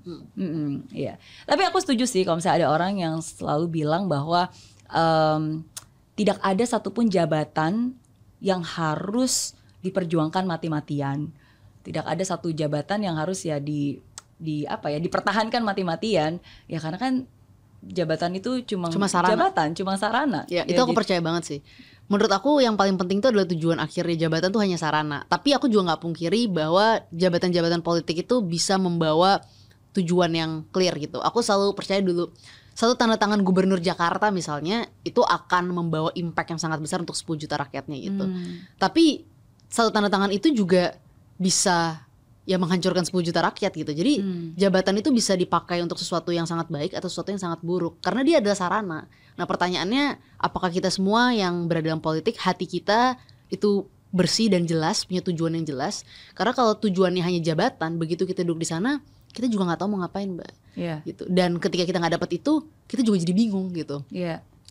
Iya. Tapi aku setuju sih kalau misalnya ada orang yang selalu bilang bahwa tidak ada satupun jabatan yang harus diperjuangkan mati-matian. Tidak ada satu jabatan yang harus ya dipertahankan mati-matian. Ya karena kan jabatan itu cuma sarana. Cuma sarana. Ya, itu aku percaya banget sih. Menurut aku yang paling penting itu adalah tujuan akhirnya. Jabatan tuh hanya sarana. Tapi aku juga gak pungkiri bahwa jabatan-jabatan politik itu bisa membawa tujuan yang clear gitu. Aku selalu percaya dulu, satu tanda tangan gubernur Jakarta misalnya itu akan membawa impact yang sangat besar untuk 10 juta rakyatnya gitu. Tapi satu tanda tangan itu juga bisa ya menghancurkan 10 juta rakyat gitu. Jadi jabatan itu bisa dipakai untuk sesuatu yang sangat baik atau sesuatu yang sangat buruk karena dia adalah sarana. Nah pertanyaannya, apakah kita semua yang berada dalam politik hati kita itu bersih dan jelas, punya tujuan yang jelas? Karena kalau tujuannya hanya jabatan, begitu kita duduk di sana kita juga nggak tahu mau ngapain, Mbak. Gitu. Dan ketika kita nggak dapat itu, kita juga jadi bingung gitu.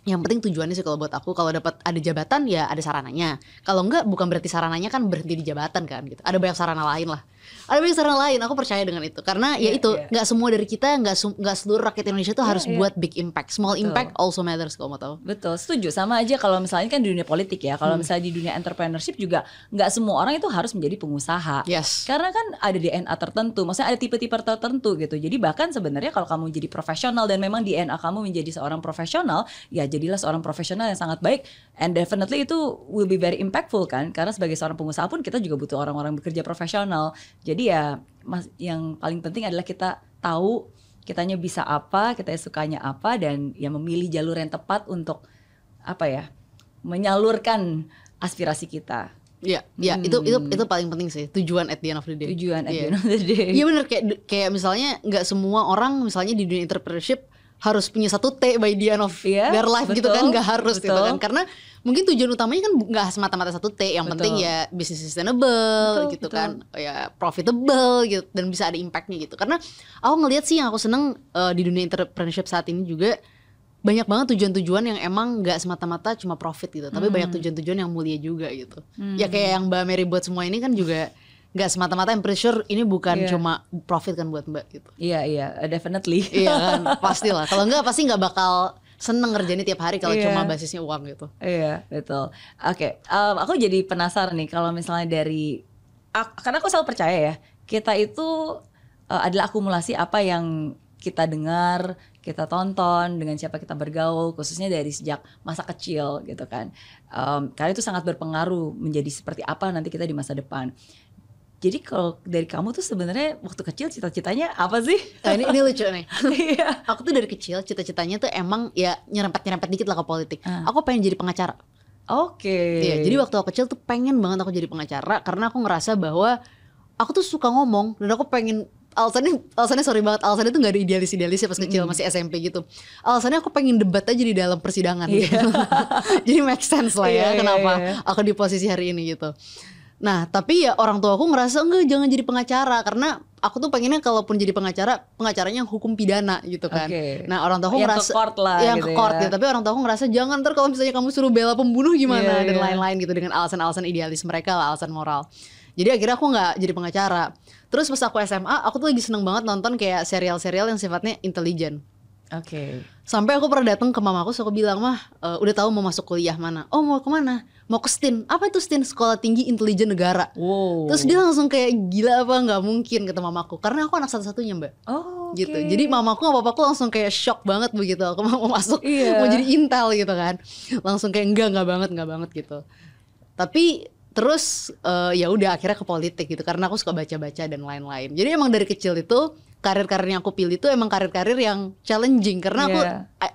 Yang penting tujuannya sih kalau buat aku, kalau dapat ada jabatan ya ada sarananya. Kalau enggak, bukan berarti sarananya kan berhenti di jabatan kan gitu. Ada banyak sarana lain lah. Ada banyak sarana lain, aku percaya dengan itu. Karena ya itu, nggak semua dari kita, nggak seluruh rakyat Indonesia tuh harus buat big impact. Small impact also matters kalau mau tahu. Betul, setuju. Sama aja kalau misalnya kan di dunia politik ya. Kalau misalnya di dunia entrepreneurship juga nggak semua orang itu harus menjadi pengusaha. Karena kan ada DNA tertentu, maksudnya ada tipe-tipe tertentu gitu. Jadi bahkan sebenarnya kalau kamu jadi profesional dan memang DNA kamu menjadi seorang profesional, ya jadilah seorang profesional yang sangat baik. And definitely itu will be very impactful kan. Karena sebagai seorang pengusaha pun kita juga butuh orang-orang bekerja profesional. Jadi ya yang paling penting adalah kita tahu kitanya bisa apa, kita sukanya apa, dan ya memilih jalur yang tepat untuk apa ya, menyalurkan aspirasi kita. Iya, itu paling penting sih, tujuan at the end of the day. Iya benar, kayak misalnya nggak semua orang misalnya di dunia entrepreneurship harus punya 1 T by the end of their life gitu kan, nggak harus gitu kan, karena mungkin tujuan utamanya kan nggak semata-mata 1 T, yang penting ya bisnis sustainable gitu kan, ya profitable gitu, dan bisa ada impactnya gitu. Karena aku ngelihat sih, yang aku seneng di dunia entrepreneurship saat ini juga banyak banget tujuan-tujuan yang emang nggak semata-mata cuma profit gitu, tapi banyak tujuan-tujuan yang mulia juga gitu. Ya kayak yang Mbak Mary buat semua ini kan juga nggak semata-mata, I'm pretty sure ini bukan cuma profit kan buat Mbak gitu. Iya, definitely. Iya kan, pastilah. Kalau nggak pasti nggak bakal seneng ngerjainnya tiap hari kalau cuma basisnya uang gitu. Iya, betul. Oke, aku jadi penasaran nih kalau misalnya karena aku selalu percaya ya, kita itu adalah akumulasi apa yang kita dengar, kita tonton, dengan siapa kita bergaul, khususnya dari sejak masa kecil gitu kan. Karena itu sangat berpengaruh menjadi seperti apa nanti kita di masa depan. Jadi kalau dari kamu tuh sebenarnya waktu kecil cita-citanya apa sih? Nah, ini lucu nih. Aku tuh dari kecil cita-citanya tuh emang ya nyerempet-nyerempet dikit lah ke politik. Aku pengen jadi pengacara. Iya, jadi waktu aku kecil tuh pengen banget aku jadi pengacara, karena aku ngerasa bahwa aku tuh suka ngomong dan aku pengen, alasannya sorry banget, alasannya tuh gak ada idealis-idealisnya pas kecil, masih SMP gitu. Alasannya aku pengen debat aja di dalam persidangan gitu. Jadi make sense lah ya kenapa aku di posisi hari ini gitu. Nah tapi ya orang tua aku ngerasa enggak, jangan jadi pengacara, karena aku tuh pengennya kalaupun jadi pengacaranya hukum pidana gitu kan. Nah orang tua aku ngerasa yang ke court gitu, tapi orang tua aku ngerasa jangan, ntar kalau misalnya kamu suruh bela pembunuh gimana, dan lain-lain gitu, dengan alasan-alasan idealis mereka lah, alasan moral. Jadi akhirnya aku nggak jadi pengacara. Terus pas aku SMA, aku tuh lagi seneng banget nonton kayak serial-serial yang sifatnya intelijen. Sampai aku pernah datang ke mamaku, aku bilang, mah udah tahu mau masuk kuliah mana? Oh mau kemana? Mau ke STIN. Apa itu STIN? Sekolah Tinggi Intelijen Negara. Terus dia langsung kayak, gila apa, nggak mungkin, kata mamaku, karena aku anak satu-satunya Mbak. Gitu. Jadi mamaku sama papaku langsung kayak shock banget begitu aku mau masuk, mau jadi intel gitu kan. Langsung kayak enggak banget gitu. Tapi terus ya udah akhirnya ke politik gitu, karena aku suka baca-baca dan lain-lain. Jadi emang dari kecil itu karir-karir yang aku pilih itu emang karir-karir yang challenging, karena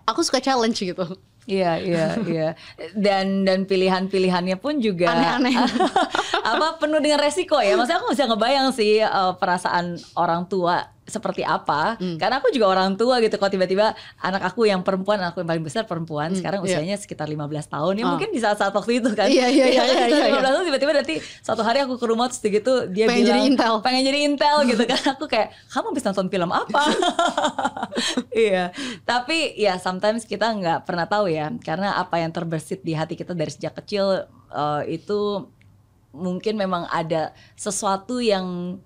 aku suka challenge gitu. Iya. Dan pilihan-pilihannya pun juga aneh-aneh. Penuh dengan resiko ya. Maksudnya aku bisa ngebayang sih perasaan orang tua seperti apa. Karena aku juga orang tua gitu. Kalau tiba-tiba anak aku yang perempuan, anakku yang paling besar perempuan, sekarang usianya sekitar 15 tahun. Ya mungkin di saat-saat waktu itu kan. Iya. 15 tahun tiba-tiba nanti suatu hari aku ke rumah, terus gitu dia bilang pengen jadi intel gitu kan. Aku kayak, kamu bisa nonton film apa? Iya. Tapi ya sometimes kita nggak pernah tahu ya. Karena apa yang terbersit di hati kita dari sejak kecil itu mungkin memang ada sesuatu yang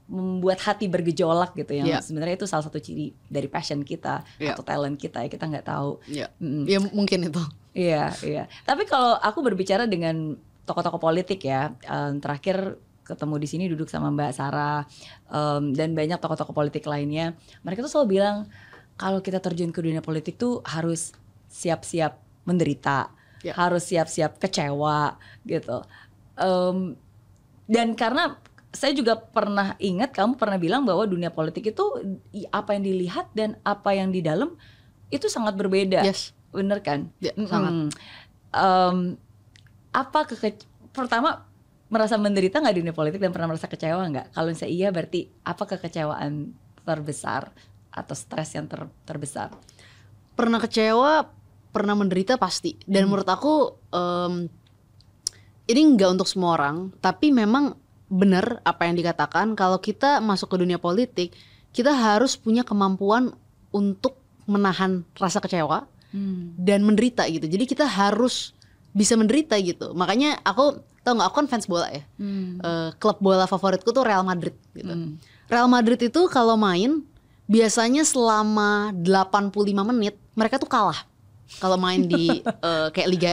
membuat hati bergejolak gitu, yang sebenarnya itu salah satu ciri dari passion kita atau talent kita ya, kita nggak tahu. Ya mungkin itu. Iya. Tapi kalau aku berbicara dengan tokoh-tokoh politik ya, terakhir ketemu di sini duduk sama Mbak Sarah dan banyak tokoh-tokoh politik lainnya, mereka tuh selalu bilang kalau kita terjun ke dunia politik tuh harus siap-siap menderita, harus siap-siap kecewa gitu. Dan karena saya juga pernah ingat kamu pernah bilang bahwa dunia politik itu apa yang dilihat dan apa yang di dalam itu sangat berbeda. Bener kan? Sangat. Pertama, merasa menderita nggak di dunia politik dan pernah merasa kecewa nggak? Kalau misalnya iya, berarti apa kekecewaan terbesar atau stres yang terbesar? Pernah kecewa, pernah menderita pasti. Dan menurut aku ini nggak untuk semua orang, tapi memang benar apa yang dikatakan, kalau kita masuk ke dunia politik, kita harus punya kemampuan untuk menahan rasa kecewa dan menderita gitu. Jadi kita harus bisa menderita gitu. Makanya aku tau nggak, aku kan fans bola ya. Klub bola favoritku tuh Real Madrid gitu. Real Madrid itu kalau main biasanya selama 85 menit mereka tuh kalah. Kalau main di kayak liga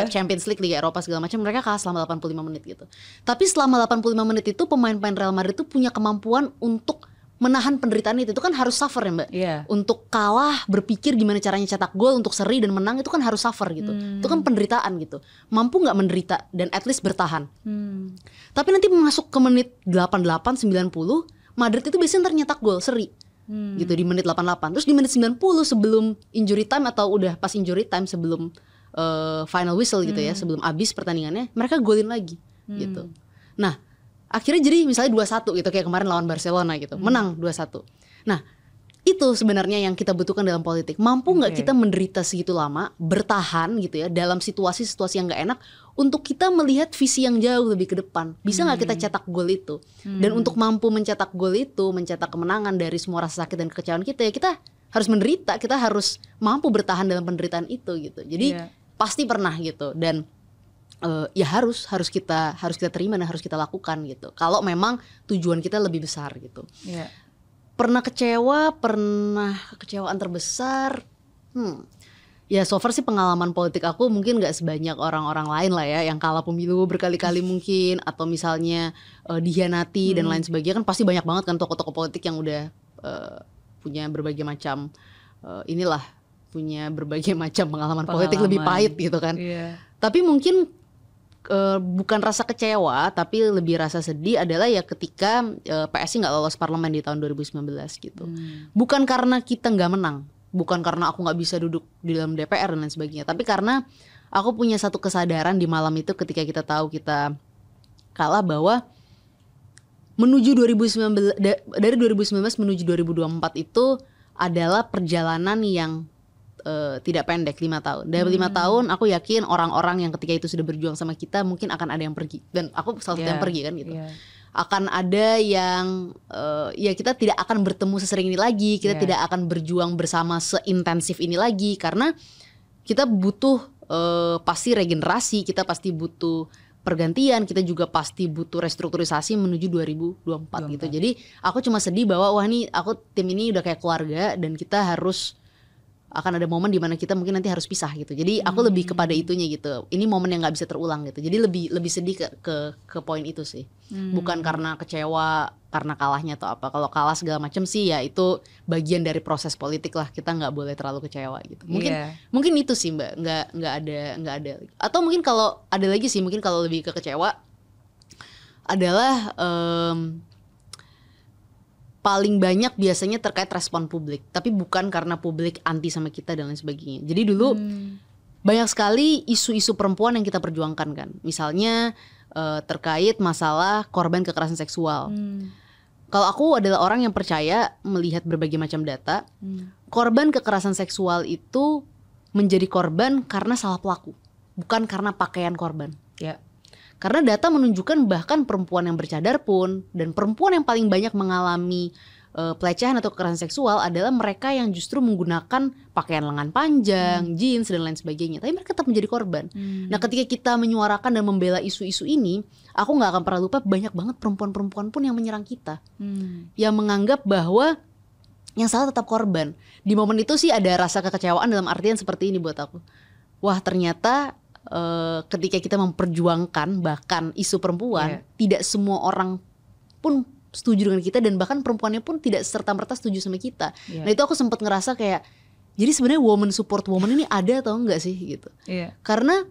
Champions League, Liga Eropa segala macam, mereka kalah selama 85 menit gitu. Tapi selama 85 menit itu pemain-pemain Real Madrid tuh punya kemampuan untuk menahan penderitaan itu kan harus suffer ya Mbak. Untuk kalah, berpikir gimana caranya cetak gol, untuk seri dan menang itu kan harus suffer gitu. Itu kan penderitaan gitu. Mampu nggak menderita dan at least bertahan. Tapi nanti masuk ke menit 88, 90, Madrid itu biasanya ntar nyetak gol seri. Gitu di menit 88. Terus di menit 90 sebelum injury time atau udah pas injury time, sebelum final whistle gitu ya, sebelum habis pertandingannya, mereka golin lagi gitu. Nah, akhirnya jadi misalnya 2-1 gitu kayak kemarin lawan Barcelona gitu. Menang 2-1. Nah, itu sebenarnya yang kita butuhkan dalam politik. Mampu nggak kita menderita segitu lama, bertahan gitu ya dalam situasi-situasi yang nggak enak, untuk kita melihat visi yang jauh lebih ke depan. Bisa nggak kita cetak gol itu? Dan untuk mampu mencetak gol itu, mencetak kemenangan dari semua rasa sakit dan kekecewaan kita, ya kita harus menderita, kita harus mampu bertahan dalam penderitaan itu gitu. Jadi pasti pernah gitu. Dan ya harus kita terima dan harus kita lakukan gitu. Kalau memang tujuan kita lebih besar gitu. Pernah kecewa, pernah kekecewaan terbesar. Ya so far sih pengalaman politik aku mungkin gak sebanyak orang-orang lain lah ya, yang kalah pemilu berkali-kali mungkin, atau misalnya dihianati dan lain sebagainya. Kan pasti banyak banget kan tokoh-tokoh politik yang udah punya berbagai macam punya berbagai macam pengalaman politik lebih pahit gitu kan. Tapi mungkin bukan rasa kecewa, tapi lebih rasa sedih adalah ya ketika PSI nggak lolos parlemen di tahun 2019 gitu. Bukan karena kita nggak menang, bukan karena aku nggak bisa duduk di dalam DPR dan lain sebagainya, tapi karena aku punya satu kesadaran di malam itu ketika kita tahu kita kalah, bahwa menuju 2019, dari 2019 menuju 2024 itu adalah perjalanan yang tidak pendek, 5 tahun. Dari 5 tahun aku yakin orang-orang yang ketika itu sudah berjuang sama kita mungkin akan ada yang pergi. Dan aku salah satu yang pergi kan gitu. Akan ada yang ya kita tidak akan bertemu sesering ini lagi. Kita tidak akan berjuang bersama seintensif ini lagi. Karena kita butuh pasti regenerasi, kita pasti butuh pergantian, kita juga pasti butuh restrukturisasi menuju 2024 gitu. Jadi aku cuma sedih bahwa wah nih tim ini udah kayak keluarga dan kita harus akan ada momen di mana kita mungkin nanti harus pisah gitu. Jadi aku lebih kepada itunya gitu. Ini momen yang nggak bisa terulang gitu. Jadi lebih sedih ke poin itu sih. Bukan karena kecewa karena kalahnya atau apa. Kalau kalah segala macam sih ya itu bagian dari proses politik lah. Kita nggak boleh terlalu kecewa gitu. Mungkin itu sih Mbak. Nggak ada. Atau mungkin kalau ada lagi sih, mungkin kalau lebih ke kecewa adalah paling banyak biasanya terkait respon publik, tapi bukan karena publik anti sama kita dan lain sebagainya. Jadi dulu banyak sekali isu-isu perempuan yang kita perjuangkan kan. Misalnya terkait masalah korban kekerasan seksual. Kalau aku adalah orang yang percaya melihat berbagai macam data, korban kekerasan seksual itu menjadi korban karena salah pelaku, bukan karena pakaian korban. Karena data menunjukkan bahkan perempuan yang bercadar pun, dan perempuan yang paling banyak mengalami pelecehan atau kekerasan seksual adalah mereka yang justru menggunakan pakaian lengan panjang, jeans dan lain sebagainya. Tapi mereka tetap menjadi korban. Nah ketika kita menyuarakan dan membela isu-isu ini, aku gak akan pernah lupa banyak banget perempuan-perempuan pun yang menyerang kita. Yang menganggap bahwa yang salah tetap korban. Di momen itu sih ada rasa kekecewaan dalam artian seperti ini buat aku. Wah ternyata ketika kita memperjuangkan bahkan isu perempuan, tidak semua orang pun setuju dengan kita, dan bahkan perempuannya pun tidak serta-merta setuju sama kita. Nah itu aku sempat ngerasa kayak, jadi sebenarnya woman support woman ini ada atau enggak sih gitu. Karena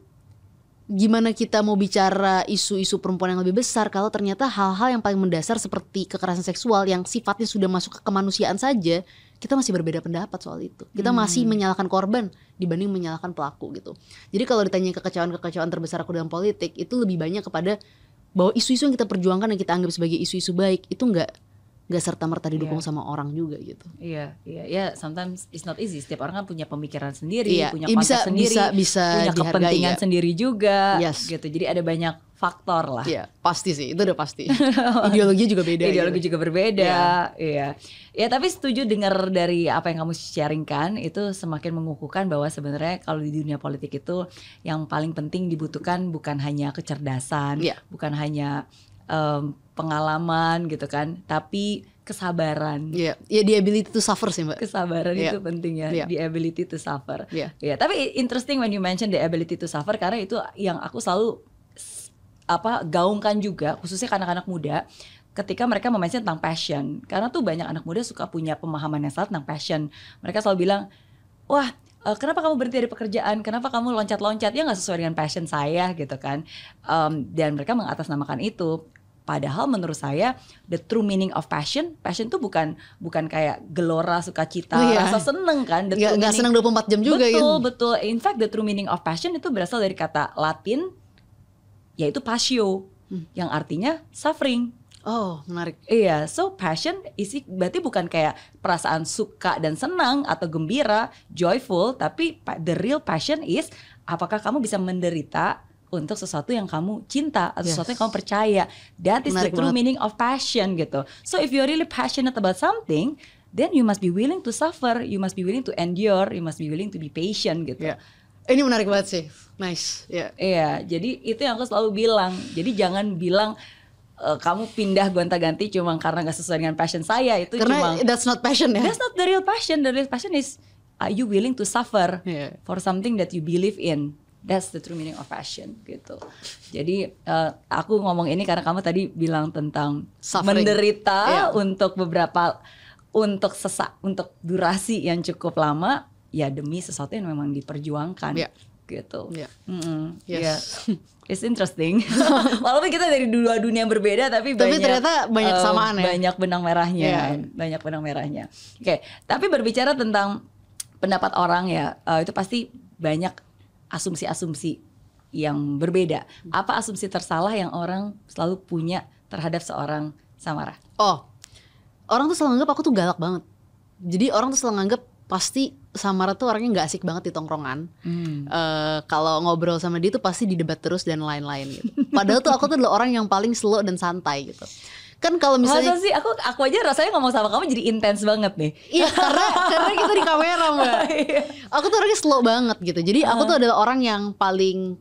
gimana kita mau bicara isu-isu perempuan yang lebih besar kalau ternyata hal-hal yang paling mendasar seperti kekerasan seksual yang sifatnya sudah masuk ke kemanusiaan saja, kita masih berbeda pendapat soal itu. Kita masih menyalahkan korban dibanding menyalahkan pelaku gitu. Jadi kalau ditanya kekecewaan terbesar aku dalam politik, itu lebih banyak kepada bahwa isu-isu yang kita perjuangkan yang kita anggap sebagai isu-isu baik itu nggak serta-merta didukung sama orang juga gitu. Iya, sometimes it's not easy. Setiap orang kan punya pemikiran sendiri, punya konteks bisa, sendiri, bisa punya kepentingan sendiri juga, gitu. Jadi ada banyak faktor lah. Iya, pasti sih, itu udah pasti. Ideologi juga beda. Ideologi juga berbeda. Iya. Ya, tapi setuju dengar dari apa yang kamu sharingkan itu semakin mengukuhkan bahwa sebenarnya kalau di dunia politik itu yang paling penting dibutuhkan bukan hanya kecerdasan, bukan hanya pengalaman gitu kan, tapi kesabaran. Iya, the ability to suffer sih Mbak. Kesabaran itu penting ya, the ability to suffer. Tapi interesting when you mention the ability to suffer, karena itu yang aku selalu gaungkan juga, khususnya ke anak-anak muda. Ketika mereka mention tentang passion, karena tuh banyak anak muda suka punya pemahaman yang salah tentang passion. Mereka selalu bilang, wah kenapa kamu berhenti dari pekerjaan, kenapa kamu loncat-loncat, ya gak sesuai dengan passion saya gitu kan. Dan mereka mengatasnamakan itu. Padahal menurut saya the true meaning of passion tuh bukan kayak gelora, sukacita, rasa seneng kan. Gak seneng 24 jam juga. Betul. In fact the true meaning of passion itu berasal dari kata Latin, yaitu passio, yang artinya suffering. Oh, menarik. Iya, so passion berarti bukan kayak perasaan suka dan senang atau gembira, joyful, tapi the real passion is apakah kamu bisa menderita untuk sesuatu yang kamu cinta atau sesuatu yang kamu percaya. That is the true meaning of passion gitu. So if you're really passionate about something, then you must be willing to suffer, you must be willing to endure, you must be willing to be patient gitu. Ini menarik banget sih. Nice. Iya, jadi itu yang aku selalu bilang. Jadi jangan bilang kamu pindah gonta-ganti cuma karena gak sesuai dengan passion saya. Itu karena that's not passion ya. That's not the real passion. The real passion is are you willing to suffer for something that you believe in. That's the true meaning of passion gitu. Jadi aku ngomong ini karena kamu tadi bilang tentang suffering. Menderita untuk untuk durasi yang cukup lama, ya demi sesuatu yang memang diperjuangkan gitu. It's interesting. Walaupun kita dari dua dunia yang berbeda, tapi ternyata banyak kesamaan ya. Banyak benang merahnya, banyak benang merahnya. Oke, tapi berbicara tentang pendapat orang ya, itu pasti banyak asumsi-asumsi yang berbeda. Apa asumsi tersalah yang orang selalu punya terhadap seorang Samara? Orang tuh selalu nganggap aku tuh galak banget. Jadi orang tuh selalu nganggap pasti Samara tuh orangnya nggak asik banget di tongkrongan. Kalau ngobrol sama dia tuh pasti didebat terus dan lain-lain gitu. Padahal tuh aku tuh adalah orang yang paling slow dan santai gitu. Kan kalau misalnya sih aku aja rasanya ngomong sama kamu jadi intens banget nih. Iya, karena kita di kamera Mbak. Aku tuh orangnya slow banget gitu. Jadi aku tuh adalah orang yang paling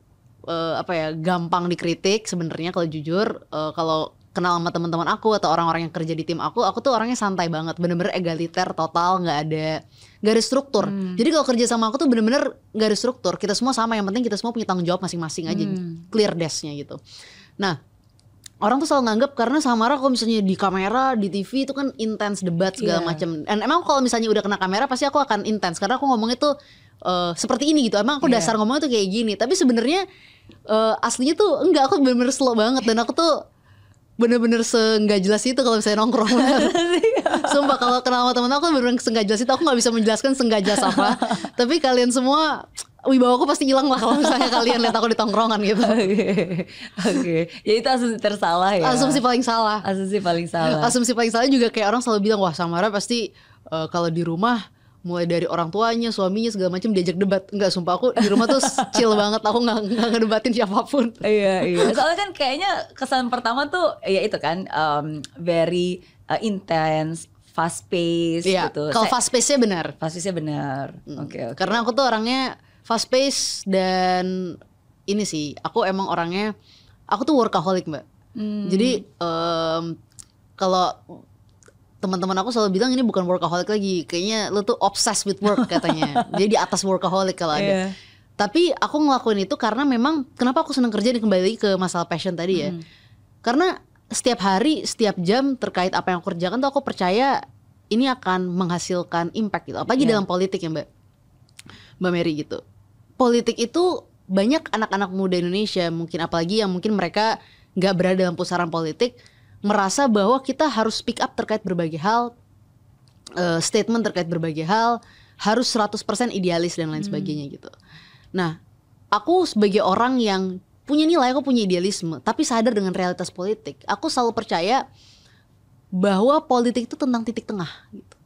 gampang dikritik sebenarnya kalau jujur. Kalau kenal sama teman-teman aku atau orang-orang yang kerja di tim aku tuh orangnya santai banget, bener-bener egaliter total, nggak ada struktur. Jadi kalau kerja sama aku tuh bener-bener nggak ada struktur. Kita semua sama, yang penting kita semua punya tanggung jawab masing-masing aja, clear desk-nya gitu. Nah, orang tuh selalu nganggap karena Samara kalau misalnya di kamera, di TV itu kan intens debat segala macam. Dan emang kalau misalnya udah kena kamera pasti aku akan intens karena aku ngomongnya tuh seperti ini gitu. Emang aku dasar ngomongnya tuh kayak gini. Tapi sebenarnya aslinya tuh enggak, aku bener-bener slow banget dan aku tuh bener-bener se-nggak jelas itu kalau misalnya nongkrong. Sumpah kalau kenal sama temen aku bener-bener se-nggak jelas itu. Aku nggak bisa menjelaskan se-nggak jelas apa. Tapi kalian semua wibawa aku pasti hilang lah kalau misalnya kalian lihat aku di tongkrongan gitu. Oke. Ya itu asumsi tersalah ya. Asumsi paling salah. Asumsi paling salah juga kayak orang selalu bilang, wah Samara pasti kalau di rumah mulai dari orang tuanya, suaminya segala macam diajak debat. Enggak, sumpah aku di rumah tuh chill banget, aku nggak ngedebatin siapapun. Iya. Soalnya kan kayaknya kesan pertama tuh ya itu kan very intense, fast pace gitu. Kalau fast pace-nya benar. Oke. Karena aku tuh orangnya fast pace dan ini sih, aku emang orangnya, aku tuh workaholic Mbak. Jadi kalau teman-teman aku selalu bilang ini bukan workaholic lagi, kayaknya lu tuh obsessed with work katanya. Jadi di atas workaholic kalau ada. Tapi aku ngelakuin itu karena memang kenapa aku senang kerja, dan kembali lagi ke masalah passion tadi ya. Karena setiap hari, setiap jam terkait apa yang aku kerjakan tuh aku percaya ini akan menghasilkan impact gitu. Apalagi dalam politik ya Mbak Mary gitu. Politik itu banyak anak-anak muda Indonesia mungkin, apalagi yang mungkin mereka gak berada dalam pusaran politik, merasa bahwa kita harus speak up terkait berbagai hal, statement terkait berbagai hal, harus 100% idealis dan lain sebagainya gitu. Nah, aku sebagai orang yang punya nilai, aku punya idealisme, tapi sadar dengan realitas politik. Aku selalu percaya bahwa politik itu tentang titik tengah gitu.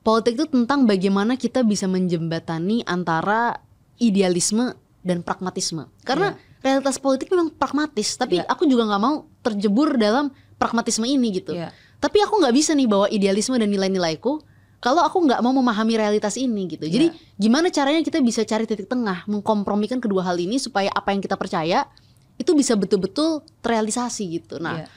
Politik itu tentang bagaimana kita bisa menjembatani antara idealisme dan pragmatisme. Karena realitas politik memang pragmatis, tapi aku juga nggak mau terjebur dalam pragmatisme ini gitu. Tapi aku nggak bisa nih bawa idealisme dan nilai-nilaiku kalau aku nggak mau memahami realitas ini gitu. Jadi gimana caranya kita bisa cari titik tengah, mengkompromikan kedua hal ini supaya apa yang kita percaya itu bisa betul-betul terrealisasi gitu. Nah,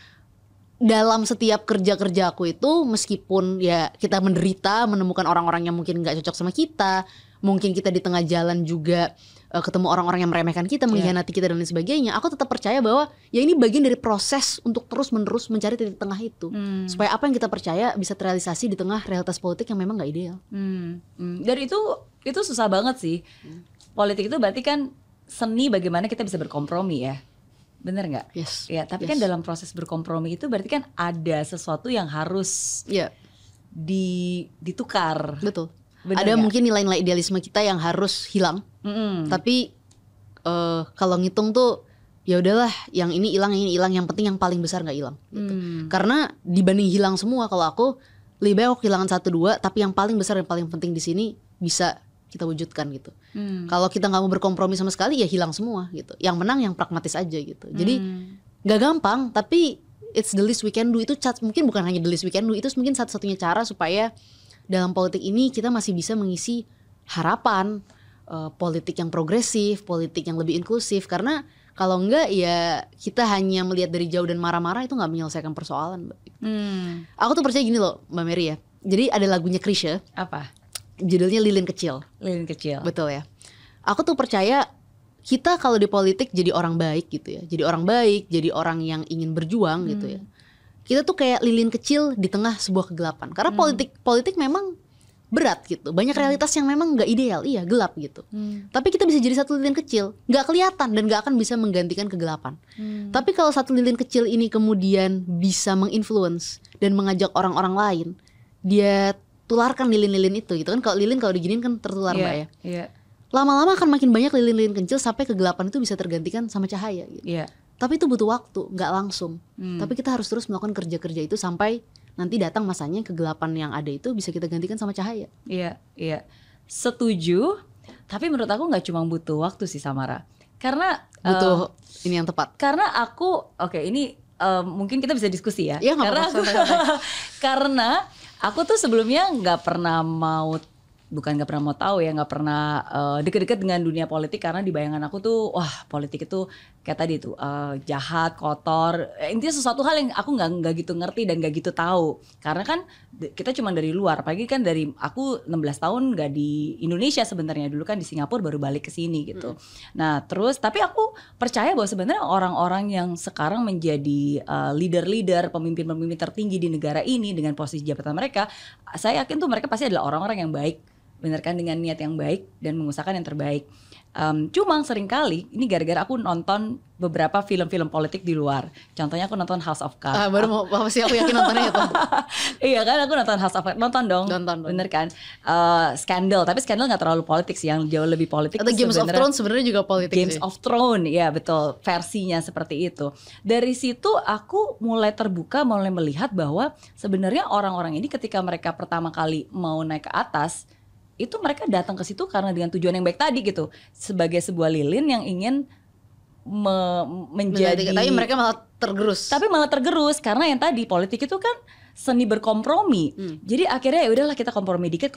dalam setiap kerja-kerja aku itu, meskipun ya kita menderita, menemukan orang-orang yang mungkin nggak cocok sama kita, mungkin kita di tengah jalan juga ketemu orang-orang yang meremehkan kita, mengkhianati kita dan lain sebagainya, aku tetap percaya bahwa ya ini bagian dari proses untuk terus-menerus mencari titik tengah itu, supaya apa yang kita percaya bisa terrealisasi di tengah realitas politik yang memang nggak ideal. Dan itu susah banget sih. Politik itu berarti kan seni bagaimana kita bisa berkompromi ya. Bener nggak? Yes. Ya, tapi kan dalam proses berkompromi itu berarti kan ada sesuatu yang harus ditukar. Betul. Bener ada gak? Mungkin nilai-nilai idealisme kita yang harus hilang. Tapi kalau ngitung tuh ya udahlah, yang ini hilang, yang penting yang paling besar nggak hilang. Gitu. Karena dibanding hilang semua, kalau aku lebih baik aku kehilangan 1-2, tapi yang paling besar yang paling penting di sini bisa kita wujudkan gitu. Kalau kita nggak mau berkompromi sama sekali ya hilang semua gitu. Yang menang yang pragmatis aja gitu. Jadi nggak gampang, tapi it's the least we can do. Itu mungkin bukan hanya the least we can do, itu mungkin satu-satunya cara supaya dalam politik ini kita masih bisa mengisi harapan, politik yang progresif, politik yang lebih inklusif. Karena kalau enggak ya kita hanya melihat dari jauh dan marah-marah, itu nggak menyelesaikan persoalan. Aku tuh percaya gini loh Mbak Mary ya. Jadi ada lagunya Chrisye. Apa? Judulnya Lilin Kecil. Lilin Kecil. Betul ya. Aku tuh percaya kita kalau di politik jadi orang baik gitu ya. Jadi orang baik, jadi orang yang ingin berjuang gitu ya. Kita tuh kayak lilin kecil di tengah sebuah kegelapan. Karena politik memang berat gitu. Banyak realitas yang memang nggak ideal, iya gelap gitu. Tapi kita bisa jadi satu lilin kecil, nggak kelihatan dan nggak akan bisa menggantikan kegelapan. Tapi kalau satu lilin kecil ini kemudian bisa menginfluence dan mengajak orang-orang lain, dia tularkan lilin-lilin itu gitu kan. Kalau lilin kalau diginin kan tertular Mbak ya. Lama-lama akan makin banyak lilin-lilin kecil sampai kegelapan itu bisa tergantikan sama cahaya gitu. Tapi itu butuh waktu, nggak langsung. Tapi kita harus terus melakukan kerja-kerja itu sampai nanti datang masanya kegelapan yang ada itu bisa kita gantikan sama cahaya. Iya. Setuju. Tapi menurut aku nggak cuma butuh waktu sih Samara. Karena butuh ini yang tepat. Karena aku ini mungkin kita bisa diskusi ya. Iya, karena aku tuh sebelumnya nggak pernah mau tahu ya, nggak pernah deket-deket dengan dunia politik, karena di bayangan aku tuh wah politik itu kayak tadi tuh jahat, kotor, intinya sesuatu hal yang aku nggak gitu ngerti dan nggak gitu tahu, karena kan kita cuma dari luar, apalagi kan dari aku 16 tahun nggak di Indonesia sebenarnya, dulu kan di Singapura baru balik ke sini gitu. Nah terus tapi aku percaya bahwa sebenarnya orang-orang yang sekarang menjadi leader-leader, pemimpin-pemimpin tertinggi di negara ini dengan posisi jabatan mereka, saya yakin tuh mereka pasti adalah orang-orang yang baik, bener kan, dengan niat yang baik dan mengusahakan yang terbaik. Cuma seringkali ini gara-gara aku nonton beberapa film-film politik di luar. Contohnya aku nonton House of Cards. Baru mau pasti aku yakin nontonnya itu. Iya kan, aku nonton House of Cards. Nonton dong. Bener kan. Scandal, tapi Scandal nggak terlalu politik sih, yang jauh lebih politik. Atau Games of Thrones sebenarnya juga politik. Games of Thrones, ya betul, versinya seperti itu. Dari situ aku mulai terbuka, mulai melihat bahwa sebenarnya orang-orang ini ketika mereka pertama kali mau naik ke atas, itu mereka datang ke situ karena dengan tujuan yang baik tadi gitu, sebagai sebuah lilin yang ingin menjadi. Tapi mereka malah tergerus. Karena yang tadi politik itu kan seni berkompromi. Jadi akhirnya ya udahlah kita kompromi dikit,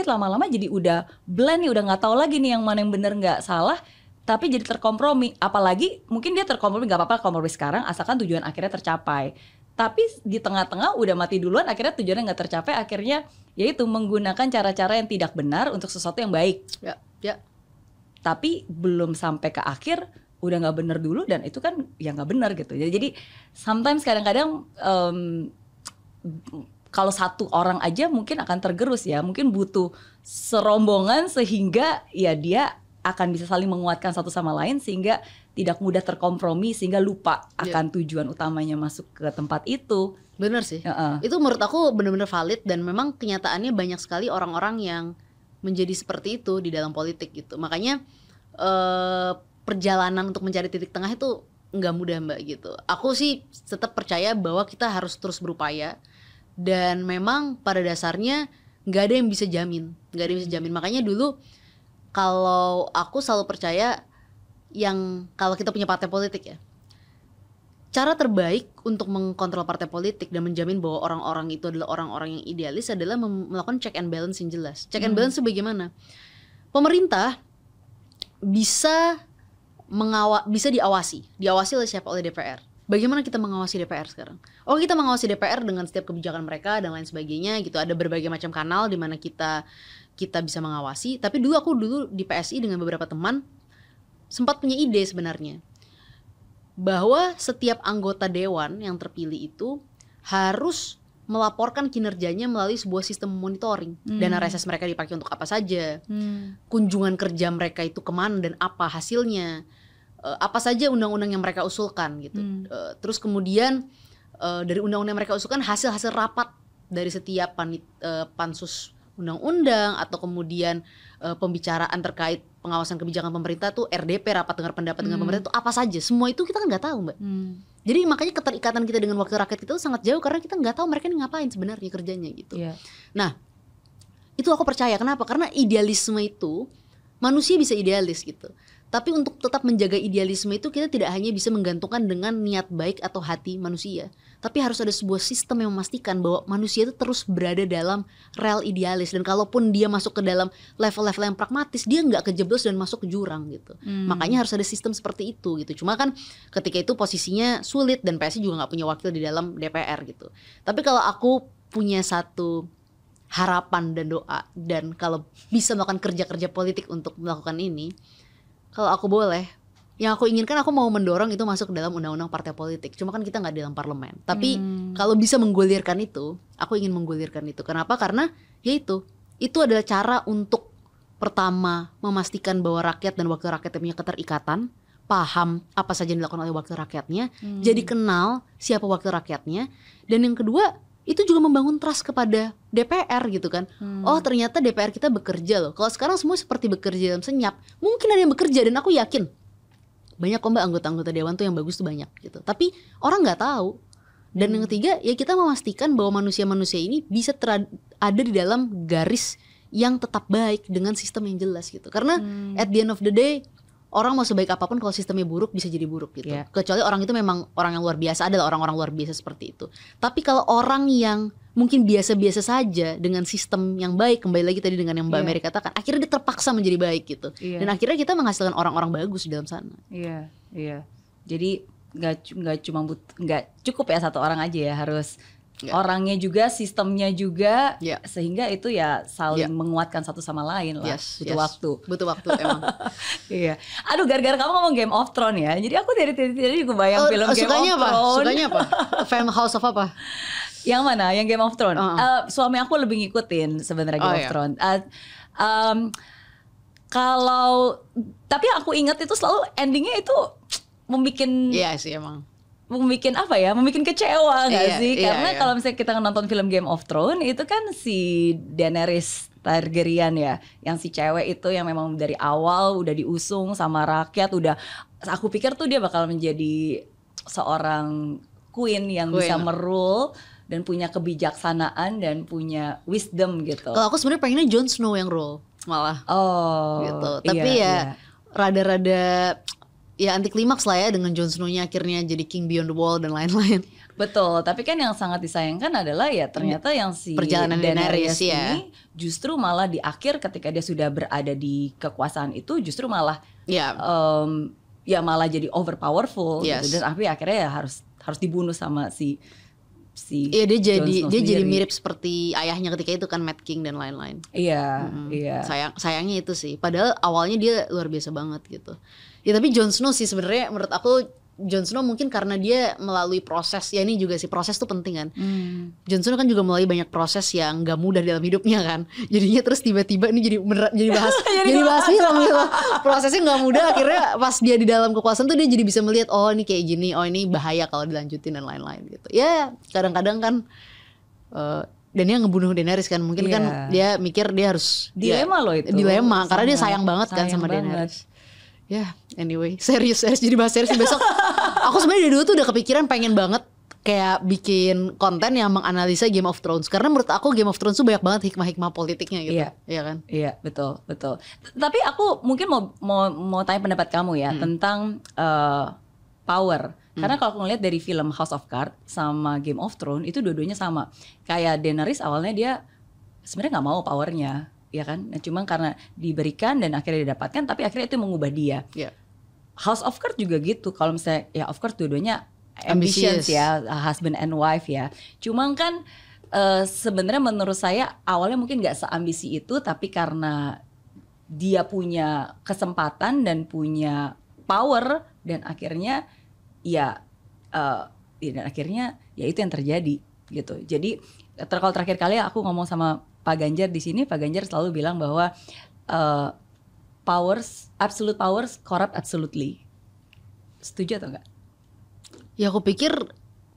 lama-lama jadi udah blend nih, udah nggak tahu lagi nih yang mana yang benar nggak salah. Tapi jadi terkompromi. Apalagi mungkin dia terkompromi, nggak apa-apa kompromi sekarang asalkan tujuan akhirnya tercapai. Tapi di tengah-tengah udah mati duluan, akhirnya tujuannya nggak tercapai, akhirnya yaitu menggunakan cara-cara yang tidak benar untuk sesuatu yang baik. Ya. Tapi belum sampai ke akhir udah nggak benar dulu, dan itu kan ya nggak benar gitu. Jadi sometimes kadang-kadang kalau satu orang aja mungkin akan tergerus ya, mungkin butuh serombongan sehingga ya dia akan bisa saling menguatkan satu sama lain sehingga tidak mudah terkompromi, sehingga lupa akan tujuan utamanya masuk ke tempat itu. Bener sih. Itu menurut aku benar-benar valid, dan memang kenyataannya banyak sekali orang-orang yang menjadi seperti itu di dalam politik gitu. Makanya perjalanan untuk mencari titik tengah itu nggak mudah Mbak gitu. Aku sih tetap percaya bahwa kita harus terus berupaya, dan memang pada dasarnya nggak ada yang bisa jamin, nggak ada yang bisa jamin. Makanya dulu kalau aku selalu percaya yang kalau kita punya partai politik ya, cara terbaik untuk mengkontrol partai politik dan menjamin bahwa orang-orang itu adalah orang-orang yang idealis adalah melakukan check and balance yang jelas. Check and balance itu bagaimana? Pemerintah bisa diawasi oleh siapa? Oleh DPR. Bagaimana kita mengawasi DPR sekarang? Oh, kita mengawasi DPR dengan setiap kebijakan mereka dan lain sebagainya gitu. Ada berbagai macam kanal di mana kita bisa mengawasi. Tapi aku dulu di PSI dengan beberapa teman sempat punya ide sebenarnya, bahwa setiap anggota dewan yang terpilih itu harus melaporkan kinerjanya melalui sebuah sistem monitoring. Dana reses mereka dipakai untuk apa saja, kunjungan kerja mereka itu kemana dan apa hasilnya, apa saja undang-undang yang mereka usulkan gitu. Terus kemudian dari undang-undang yang mereka usulkan, hasil-hasil rapat dari setiap pansus undang-undang atau kemudian pembicaraan terkait pengawasan kebijakan pemerintah tuh RDP, rapat dengar pendapat dengan pemerintah tuh apa saja. Semua itu kita kan nggak tahu Mbak. Jadi makanya keterikatan kita dengan wakil rakyat kita tuh sangat jauh, karena kita nggak tahu mereka ini ngapain sebenarnya kerjanya gitu. Nah itu aku percaya. Kenapa? Karena idealisme itu, manusia bisa idealis gitu. Tapi untuk tetap menjaga idealisme itu kita tidak hanya bisa menggantungkan dengan niat baik atau hati manusia, tapi harus ada sebuah sistem yang memastikan bahwa manusia itu terus berada dalam rel idealis. Dan kalaupun dia masuk ke dalam level-level yang pragmatis, dia nggak kejeblos dan masuk ke jurang gitu. Makanya harus ada sistem seperti itu gitu. Cuma kan ketika itu posisinya sulit dan PSI juga nggak punya wakil di dalam DPR gitu. Tapi kalau aku punya satu harapan dan doa, dan kalau bisa melakukan kerja-kerja politik untuk melakukan ini, kalau aku boleh, yang aku inginkan, aku mau mendorong itu masuk ke dalam undang-undang partai politik. Cuma kan kita nggak di dalam parlemen. Tapi kalau bisa menggulirkan itu, aku ingin menggulirkan itu. Kenapa? Karena ya itu adalah cara untuk pertama memastikan bahwa rakyat dan wakil rakyat punya keterikatan, paham apa saja yang dilakukan oleh wakil rakyatnya, jadi kenal siapa wakil rakyatnya. Dan yang kedua, itu juga membangun trust kepada DPR gitu kan. Oh ternyata DPR kita bekerja loh. Kalau sekarang semua seperti bekerja dalam senyap, mungkin ada yang bekerja, dan aku yakin banyak kok Mbak anggota-anggota dewan tuh yang bagus tuh banyak gitu. Tapi orang nggak tahu. Dan yang ketiga ya kita memastikan bahwa manusia-manusia ini bisa ada di dalam garis yang tetap baik dengan sistem yang jelas gitu. Karena at the end of the day, orang mau sebaik apapun kalau sistemnya buruk bisa jadi buruk gitu. Kecuali orang itu memang orang yang luar biasa, adalah orang-orang luar biasa seperti itu. Tapi kalau orang yang mungkin biasa-biasa saja dengan sistem yang baik, kembali lagi tadi dengan yang Mbak Mary katakan, akhirnya dia terpaksa menjadi baik gitu. Dan akhirnya kita menghasilkan orang-orang bagus di dalam sana. Jadi nggak cukup ya satu orang aja ya, harus orangnya juga, sistemnya juga, sehingga itu ya saling menguatkan satu sama lain lah. Butuh waktu emang. Aduh, gara-gara kamu ngomong Game of Thrones ya, jadi aku dari tadi juga bayang film Game of Thrones. Sukanya apa? Fan House of apa? Yang mana? Yang Game of Thrones? Suami aku lebih ngikutin sebenarnya Game of Thrones. Tapi aku ingat itu selalu endingnya itu membuat sih emang. Membuat kecewa gak sih? Karena kalau misalnya kita nonton film Game of Thrones, itu kan si Daenerys Targaryen ya, yang si cewek itu yang memang dari awal udah diusung sama rakyat, aku pikir tuh dia bakal menjadi seorang queen yang bisa merule dan punya kebijaksanaan dan punya wisdom gitu. Kalau aku sebenarnya pengennya Jon Snow yang rule malah. Gitu. Tapi rada-rada ya anti klimaks lah ya dengan Jon Snow-nya akhirnya jadi King Beyond the Wall dan lain-lain. Betul, tapi kan yang sangat disayangkan adalah ya ternyata yang si perjalanan Daenerys ini justru malah di akhir ketika dia sudah berada di kekuasaan itu justru malah malah jadi overpowerful gitu. Dan akhirnya ya harus dibunuh sama si dia jadi mirip seperti ayahnya ketika itu kan, Mad King dan lain-lain. Sayangnya itu sih. Padahal awalnya dia luar biasa banget gitu. Ya tapi Jon Snow sih sebenarnya menurut aku, Jon Snow mungkin karena dia melalui proses, ya ini juga sih proses tuh penting kan. Jon Snow kan juga melalui banyak proses yang gak mudah dalam hidupnya kan. Jadinya terus tiba-tiba ini jadi bahas film gitu. Prosesnya gak mudah, akhirnya pas dia di dalam kekuasaan tuh dia jadi bisa melihat, oh ini kayak gini, oh ini bahaya kalau dilanjutin dan lain-lain gitu. Ya kadang-kadang kan dan dia ngebunuh Daenerys kan, mungkin kan dia mikir dia harus dilema loh itu. Dilema karena dia sayang banget kan sama Daenerys. Ya, anyway, serius jadi bahas serius besok. Aku sebenarnya dari dulu tuh udah kepikiran pengen banget kayak bikin konten yang menganalisa Game of Thrones, karena menurut aku Game of Thrones tuh banyak banget hikmah-hikmah politiknya gitu. Iya kan? Iya, betul. Tapi aku mungkin mau tanya pendapat kamu ya tentang power. Karena kalau aku ngeliat dari film House of Cards sama Game of Thrones itu dua-duanya sama. Kayak Daenerys awalnya dia sebenarnya nggak mau powernya, ya kan? Nah, cuma karena diberikan dan akhirnya didapatkan, tapi akhirnya itu mengubah dia. Yeah. House of Cards juga gitu. Kalau misalnya ya of course dua-duanya ambitious ya, husband and wife ya. Cuma kan sebenarnya menurut saya awalnya mungkin nggak seambisi itu, tapi karena dia punya kesempatan dan punya power dan akhirnya ya itu yang terjadi gitu. Jadi kalau terakhir kali aku ngomong sama Pak Ganjar di sini, Pak Ganjar selalu bilang bahwa absolute powers corrupt absolutely. Setuju atau enggak? Ya aku pikir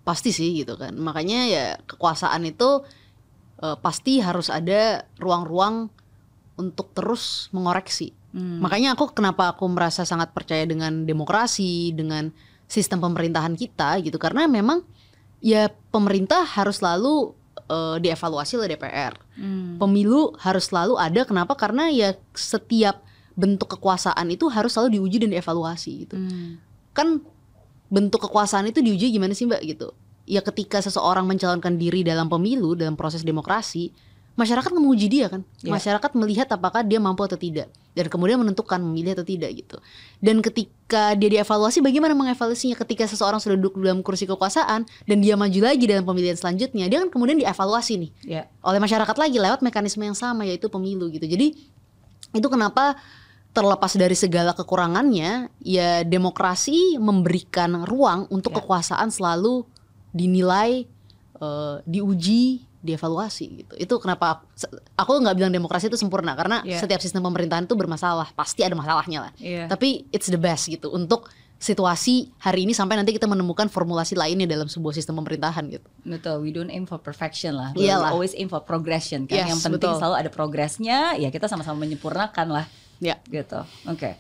pasti sih gitu kan. Makanya ya kekuasaan itu pasti harus ada ruang-ruang untuk terus mengoreksi. Makanya kenapa aku merasa sangat percaya dengan demokrasi, dengan sistem pemerintahan kita gitu, karena memang ya pemerintah harus selalu dievaluasi oleh DPR. Pemilu harus selalu ada. Kenapa? Karena ya setiap bentuk kekuasaan itu harus selalu diuji dan dievaluasi gitu. Kan bentuk kekuasaan itu diuji gimana sih Mbak gitu? Ya ketika seseorang mencalonkan diri dalam pemilu, dalam proses demokrasi, masyarakat menguji dia kan. Masyarakat melihat apakah dia mampu atau tidak, dan kemudian menentukan memilih atau tidak gitu. Dan ketika dia dievaluasi, bagaimana mengevaluasinya? Ketika seseorang sudah duduk dalam kursi kekuasaan dan dia maju lagi dalam pemilihan selanjutnya, dia kan kemudian dievaluasi nih oleh masyarakat lagi lewat mekanisme yang sama, yaitu pemilu gitu. Jadi itu kenapa terlepas dari segala kekurangannya, ya demokrasi memberikan ruang untuk kekuasaan selalu dinilai, diuji, dievaluasi gitu. Itu kenapa aku nggak bilang demokrasi itu sempurna, karena setiap sistem pemerintahan itu bermasalah, pasti ada masalahnya lah. Tapi it's the best gitu untuk situasi hari ini sampai nanti kita menemukan formulasi lainnya dalam sebuah sistem pemerintahan gitu. Betul, we don't aim for perfection lah. We always aim for progression kan. Yang penting selalu ada progresnya, ya kita sama-sama menyempurnakan lah. Ya, gitu. Oke.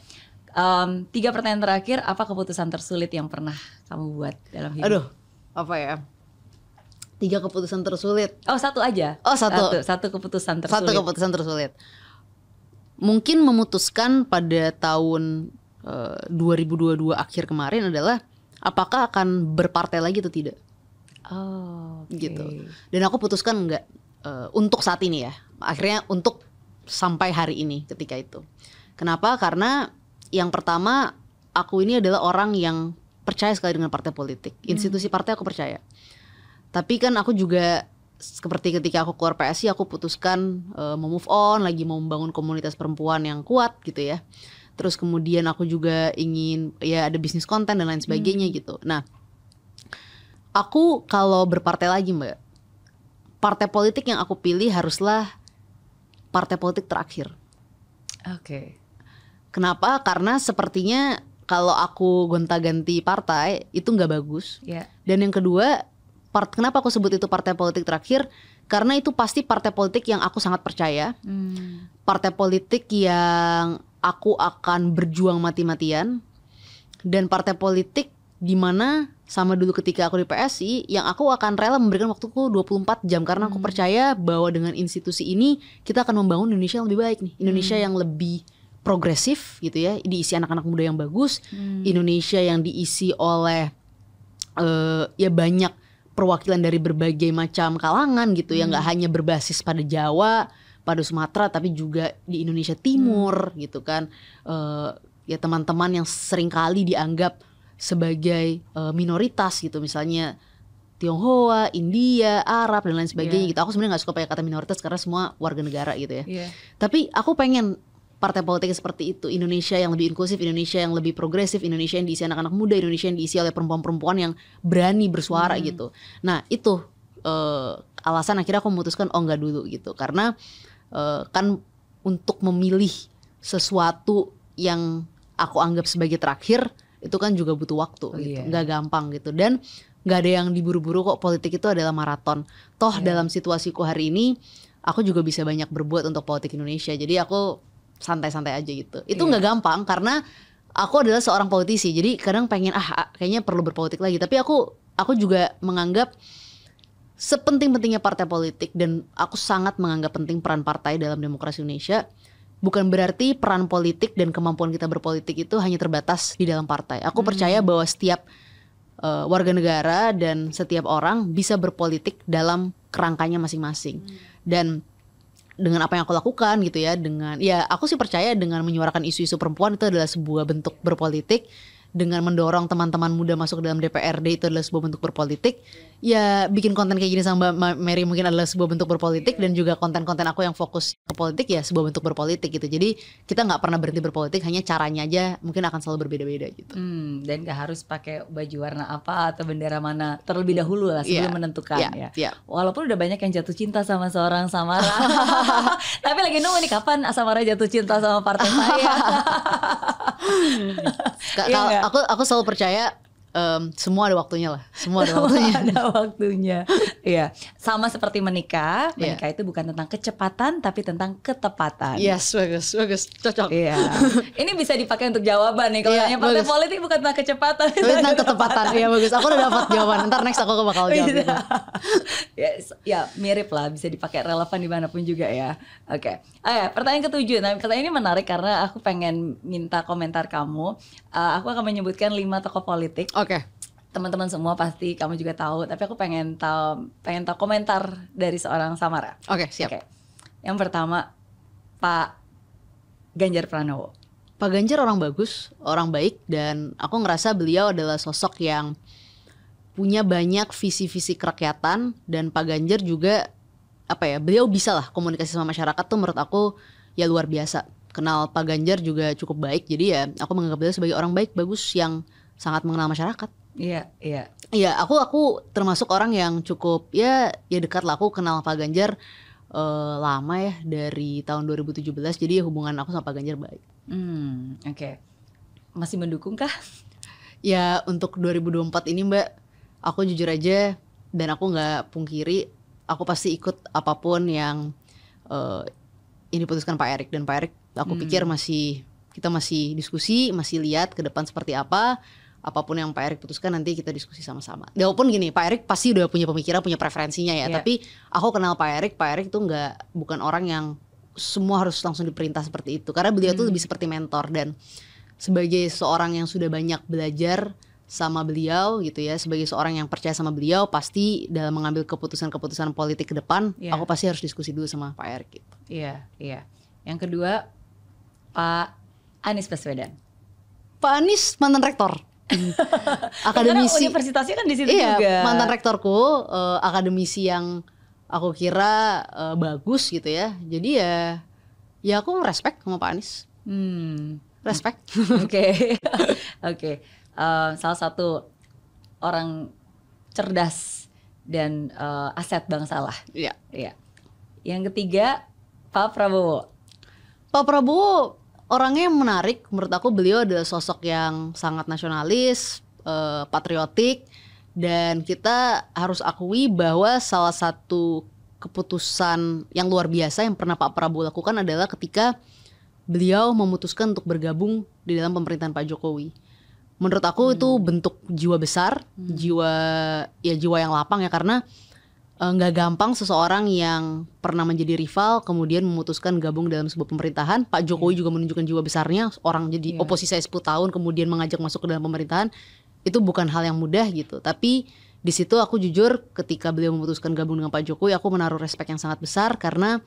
3 pertanyaan terakhir, apa keputusan tersulit yang pernah kamu buat dalam hidup? Aduh, apa ya? 3 keputusan tersulit. Oh, satu aja. Oh, satu keputusan tersulit. Satu keputusan tersulit. Mungkin memutuskan pada tahun 2022 akhir kemarin adalah apakah akan berpartai lagi atau tidak. Oh, okay. Gitu. Dan aku putuskan enggak untuk saat ini ya. Akhirnya untuk sampai hari ini ketika itu. Kenapa? Karena yang pertama, aku ini adalah orang yang percaya sekali dengan partai politik. Institusi partai aku percaya. Tapi kan aku juga seperti ketika aku keluar PSI, aku putuskan mau move on, lagi mau membangun komunitas perempuan yang kuat gitu ya. Terus kemudian aku juga ingin ya ada bisnis konten dan lain sebagainya gitu. Nah, aku kalau berpartai lagi Mbak, partai politik yang aku pilih haruslah partai politik terakhir. Oke. Kenapa? Karena sepertinya kalau aku gonta-ganti partai itu nggak bagus. Dan yang kedua, kenapa aku sebut itu partai politik terakhir? Karena itu pasti partai politik yang aku sangat percaya. Partai politik yang aku akan berjuang mati-matian. Dan partai politik di mana sama dulu ketika aku di PSI, yang aku akan rela memberikan waktuku 24 jam. Karena aku percaya bahwa dengan institusi ini kita akan membangun Indonesia yang lebih baik nih. Indonesia yang lebih progresif gitu ya, diisi anak-anak muda yang bagus. Indonesia yang diisi oleh ya banyak perwakilan dari berbagai macam kalangan gitu ya, nggak hanya berbasis pada Jawa, pada Sumatera, tapi juga di Indonesia Timur gitu kan. Ya teman-teman yang seringkali dianggap sebagai minoritas gitu, misalnya Tionghoa, India, Arab dan lain sebagainya gitu. Aku sebenarnya nggak suka pakai kata minoritas karena semua warga negara gitu ya. Tapi aku pengen partai politik seperti itu, Indonesia yang lebih inklusif, Indonesia yang lebih progresif, Indonesia yang diisi anak-anak muda, Indonesia yang diisi oleh perempuan-perempuan yang berani bersuara gitu. Nah itu alasan akhirnya aku memutuskan enggak dulu gitu, karena kan untuk memilih sesuatu yang aku anggap sebagai terakhir itu kan juga butuh waktu gitu, nggak gampang gitu, dan nggak ada yang diburu-buru kok. Politik itu adalah maraton. Toh dalam situasiku hari ini, aku juga bisa banyak berbuat untuk politik Indonesia. Jadi aku santai-santai aja gitu. Itu nggak gampang karena aku adalah seorang politisi, jadi kadang pengen kayaknya perlu berpolitik lagi. Tapi aku juga menganggap sepenting-pentingnya partai politik, dan aku sangat menganggap penting peran partai dalam demokrasi Indonesia. Bukan berarti peran politik dan kemampuan kita berpolitik itu hanya terbatas di dalam partai. Aku percaya bahwa setiap warga negara dan setiap orang bisa berpolitik dalam kerangkanya masing-masing. Dan dengan apa yang aku lakukan gitu ya, aku sih percaya dengan menyuarakan isu-isu perempuan itu adalah sebuah bentuk berpolitik. Dengan mendorong teman-teman muda masuk ke dalam DPRD itu adalah sebuah bentuk berpolitik. Ya bikin konten kayak gini sama Mbak Mary mungkin adalah sebuah bentuk berpolitik. Dan juga konten-konten aku yang fokus ke politik ya sebuah bentuk berpolitik gitu. Jadi kita gak pernah berhenti berpolitik, hanya caranya aja mungkin akan selalu berbeda-beda gitu. Dan gak harus pakai baju warna apa atau bendera mana terlebih dahulu lah sebelum menentukan ya. Walaupun udah banyak yang jatuh cinta sama seorang Samara. Tapi lagi nunggu nih kapan Samara jatuh cinta sama partai saya. Aku selalu percaya semua ada waktunya lah. Semua ada waktunya. Ada waktunya. Iya, sama seperti menikah. Menikah itu bukan tentang kecepatan tapi tentang ketepatan. Yes, bagus, cocok. Iya. Ini bisa dipakai untuk jawaban nih. Kalau nanya partai politik bukan tentang kecepatan, tentang ketepatan. Iya bagus. Aku udah dapat jawaban. Ntar next aku bakal jawab. Gitu. Ya mirip lah, bisa dipakai relevan dimanapun juga ya. Oke. Pertanyaan ke-7. Nah, pertanyaan ini menarik karena aku pengen minta komentar kamu. Aku akan menyebutkan 5 tokoh politik. Oke. Teman-teman semua pasti kamu juga tahu, tapi aku pengen tahu komentar dari seorang Samara. Oke, siap. Yang pertama, Pak Ganjar Pranowo. Pak Ganjar orang bagus, orang baik, dan aku ngerasa beliau adalah sosok yang punya banyak visi-visi kerakyatan. Dan Pak Ganjar juga beliau bisa lah komunikasi sama masyarakat tuh menurut aku ya luar biasa. Kenal Pak Ganjar juga cukup baik, jadi ya aku menganggap beliau sebagai orang baik, bagus, yang sangat mengenal masyarakat. Iya, aku termasuk orang yang cukup ya dekat lah. Aku kenal Pak Ganjar lama ya, dari tahun 2017. Jadi hubungan aku sama Pak Ganjar baik. Oke. Masih mendukung kah? Ya untuk 2024 ini Mbak, aku jujur aja dan aku nggak pungkiri, aku pasti ikut apapun yang ini diputuskan Pak Erick. Dan Pak Erick aku pikir kita masih diskusi, masih lihat ke depan seperti apa. Apapun yang Pak Erick putuskan nanti kita diskusi sama-sama. Walaupun gini, Pak Erick pasti udah punya pemikiran, punya preferensinya ya. Tapi aku kenal Pak Erick tuh bukan orang yang semua harus langsung diperintah seperti itu. Karena beliau tuh lebih seperti mentor. Dan sebagai seorang yang sudah banyak belajar sama beliau gitu ya, sebagai seorang yang percaya sama beliau, pasti dalam mengambil keputusan-keputusan politik ke depan, aku pasti harus diskusi dulu sama Pak Erick gitu. Iya. Yang kedua, Pak Anies Baswedan. Pak Anies mantan rektor. Akademisi. Universitasnya kan di situ juga. Mantan rektorku, akademisi yang aku kira bagus gitu ya. Jadi ya aku respect sama Pak Anies. Respect. Oke. Salah satu orang cerdas dan aset bangsa lah. Iya. Yang ketiga, Pak Prabowo. Pak Prabowo orangnya yang menarik. Menurut aku beliau adalah sosok yang sangat nasionalis, patriotik. Dan kita harus akui bahwa salah satu keputusan yang luar biasa yang pernah Pak Prabowo lakukan adalah ketika beliau memutuskan untuk bergabung di dalam pemerintahan Pak Jokowi. Menurut aku itu bentuk jiwa besar, jiwa yang lapang ya, karena nggak gampang seseorang yang pernah menjadi rival kemudian memutuskan gabung dalam sebuah pemerintahan. Pak Jokowi juga menunjukkan jiwa besarnya, orang jadi oposisi 10 tahun kemudian mengajak masuk ke dalam pemerintahan, itu bukan hal yang mudah gitu. Tapi di situ aku jujur ketika beliau memutuskan gabung dengan Pak Jokowi, aku menaruh respek yang sangat besar karena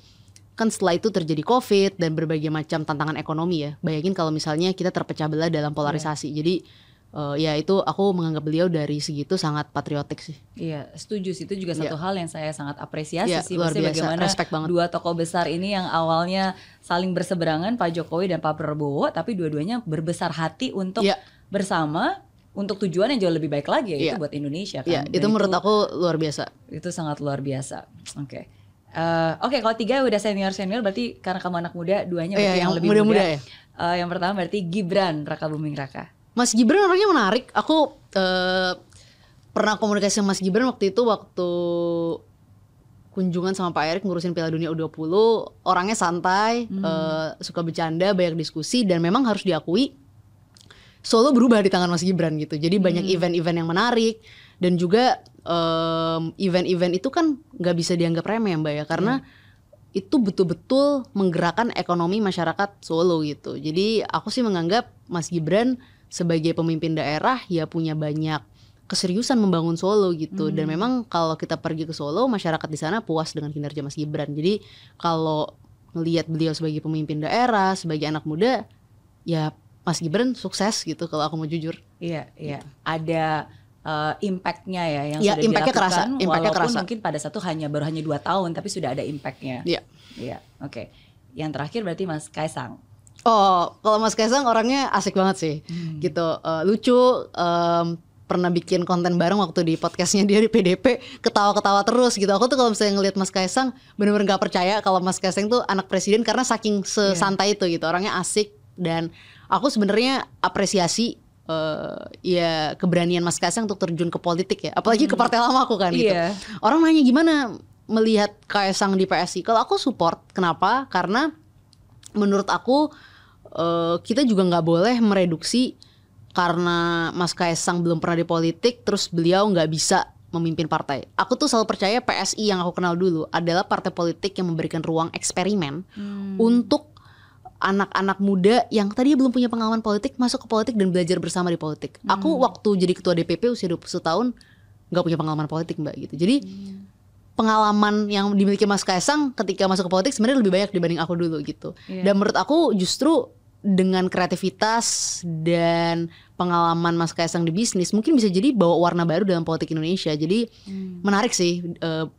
kan setelah itu terjadi COVID dan berbagai macam tantangan ekonomi ya. Bayangin kalau misalnya kita terpecah belah dalam polarisasi. Jadi ya itu aku menganggap beliau dari segitu sangat patriotik sih. Iya, setuju sih. Itu juga satu hal yang saya sangat apresiasi sih. Luar biasa, bagaimana respect banget. Dua tokoh besar ini yang awalnya saling berseberangan, Pak Jokowi dan Pak Prabowo, tapi dua-duanya berbesar hati untuk bersama untuk tujuan yang jauh lebih baik lagi, yaitu buat Indonesia kan. Iya, itu menurut aku luar biasa. Itu sangat luar biasa. Oke, kalau 3 udah senior berarti karena kamu anak muda, duanya berarti yang lebih muda ya. Yang pertama berarti Gibran Raka Buming Raka. Mas Gibran orangnya menarik. Aku pernah komunikasi sama Mas Gibran waktu kunjungan sama Pak Erick ngurusin Piala Dunia U20. Orangnya santai, suka bercanda, banyak diskusi, dan memang harus diakui Solo berubah di tangan Mas Gibran gitu. Jadi banyak event-event yang menarik dan juga event-event itu kan nggak bisa dianggap remeh Mbak ya, karena itu betul-betul menggerakkan ekonomi masyarakat Solo gitu. Jadi aku sih menganggap Mas Gibran sebagai pemimpin daerah ya punya banyak keseriusan membangun Solo gitu. Dan memang kalau kita pergi ke Solo, masyarakat di sana puas dengan kinerja Mas Gibran. Jadi kalau melihat beliau sebagai pemimpin daerah, sebagai anak muda, ya Mas Gibran sukses gitu kalau aku mau jujur. Iya, iya. Ada impact-nya ya yang Ya, sudah impact-nya dilakukan, kerasa, impact-nya walaupun kerasa. mungkin pada satu baru hanya 2 tahun, tapi sudah ada impact-nya. Iya. Iya, oke. Yang terakhir berarti Mas Kaisang. Oh, kalau Mas Kaisang orangnya asik banget sih, gitu, lucu. Pernah bikin konten bareng waktu di podcastnya dia di PDP, ketawa-ketawa terus gitu. Aku tuh kalau misalnya ngelihat Mas Kaisang bener-bener gak percaya kalau Mas Kaisang tuh anak presiden karena saking sesantai itu gitu. Orangnya asik dan aku sebenarnya apresiasi ya keberanian Mas Kaisang untuk terjun ke politik ya. Apalagi ke partai lama aku kan gitu. Iya. Orang nanya gimana melihat Kaisang di PSI. Kalau aku support, kenapa? Karena menurut aku kita juga nggak boleh mereduksi karena Mas Kaisang belum pernah di politik terus beliau nggak bisa memimpin partai. Aku tuh selalu percaya PSI yang aku kenal dulu adalah partai politik yang memberikan ruang eksperimen untuk anak-anak muda yang tadi belum punya pengalaman politik masuk ke politik dan belajar bersama di politik. Aku waktu jadi ketua DPP usia 21 tahun nggak punya pengalaman politik Mbak gitu. Jadi pengalaman yang dimiliki Mas Kaisang ketika masuk ke politik sebenarnya lebih banyak dibanding aku dulu gitu. Dan menurut aku justru dengan kreativitas dan pengalaman Mas Kaisang di bisnis mungkin bisa jadi bawa warna baru dalam politik Indonesia. Jadi menarik sih,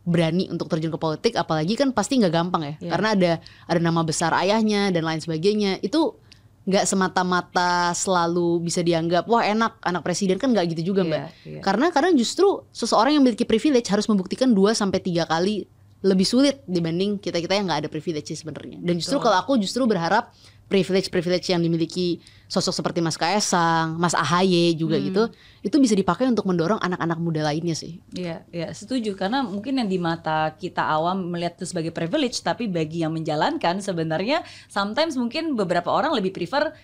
berani untuk terjun ke politik, apalagi kan pasti nggak gampang ya, karena ada nama besar ayahnya dan lain sebagainya. Itu nggak semata-mata selalu bisa dianggap wah enak anak presiden, kan nggak gitu juga Mbak. Karena kadang justru seseorang yang memiliki privilege harus membuktikan 2-3 kali lebih sulit dibanding kita-kita yang nggak ada privilege sebenarnya. Dan justru kalau aku justru berharap privilege yang dimiliki sosok seperti Mas Kaisang, Mas AHY juga gitu, itu bisa dipakai untuk mendorong anak-anak muda lainnya sih. Iya, iya, setuju. Karena mungkin yang di mata kita awam melihat itu sebagai privilege, tapi bagi yang menjalankan sebenarnya sometimes mungkin beberapa orang lebih prefer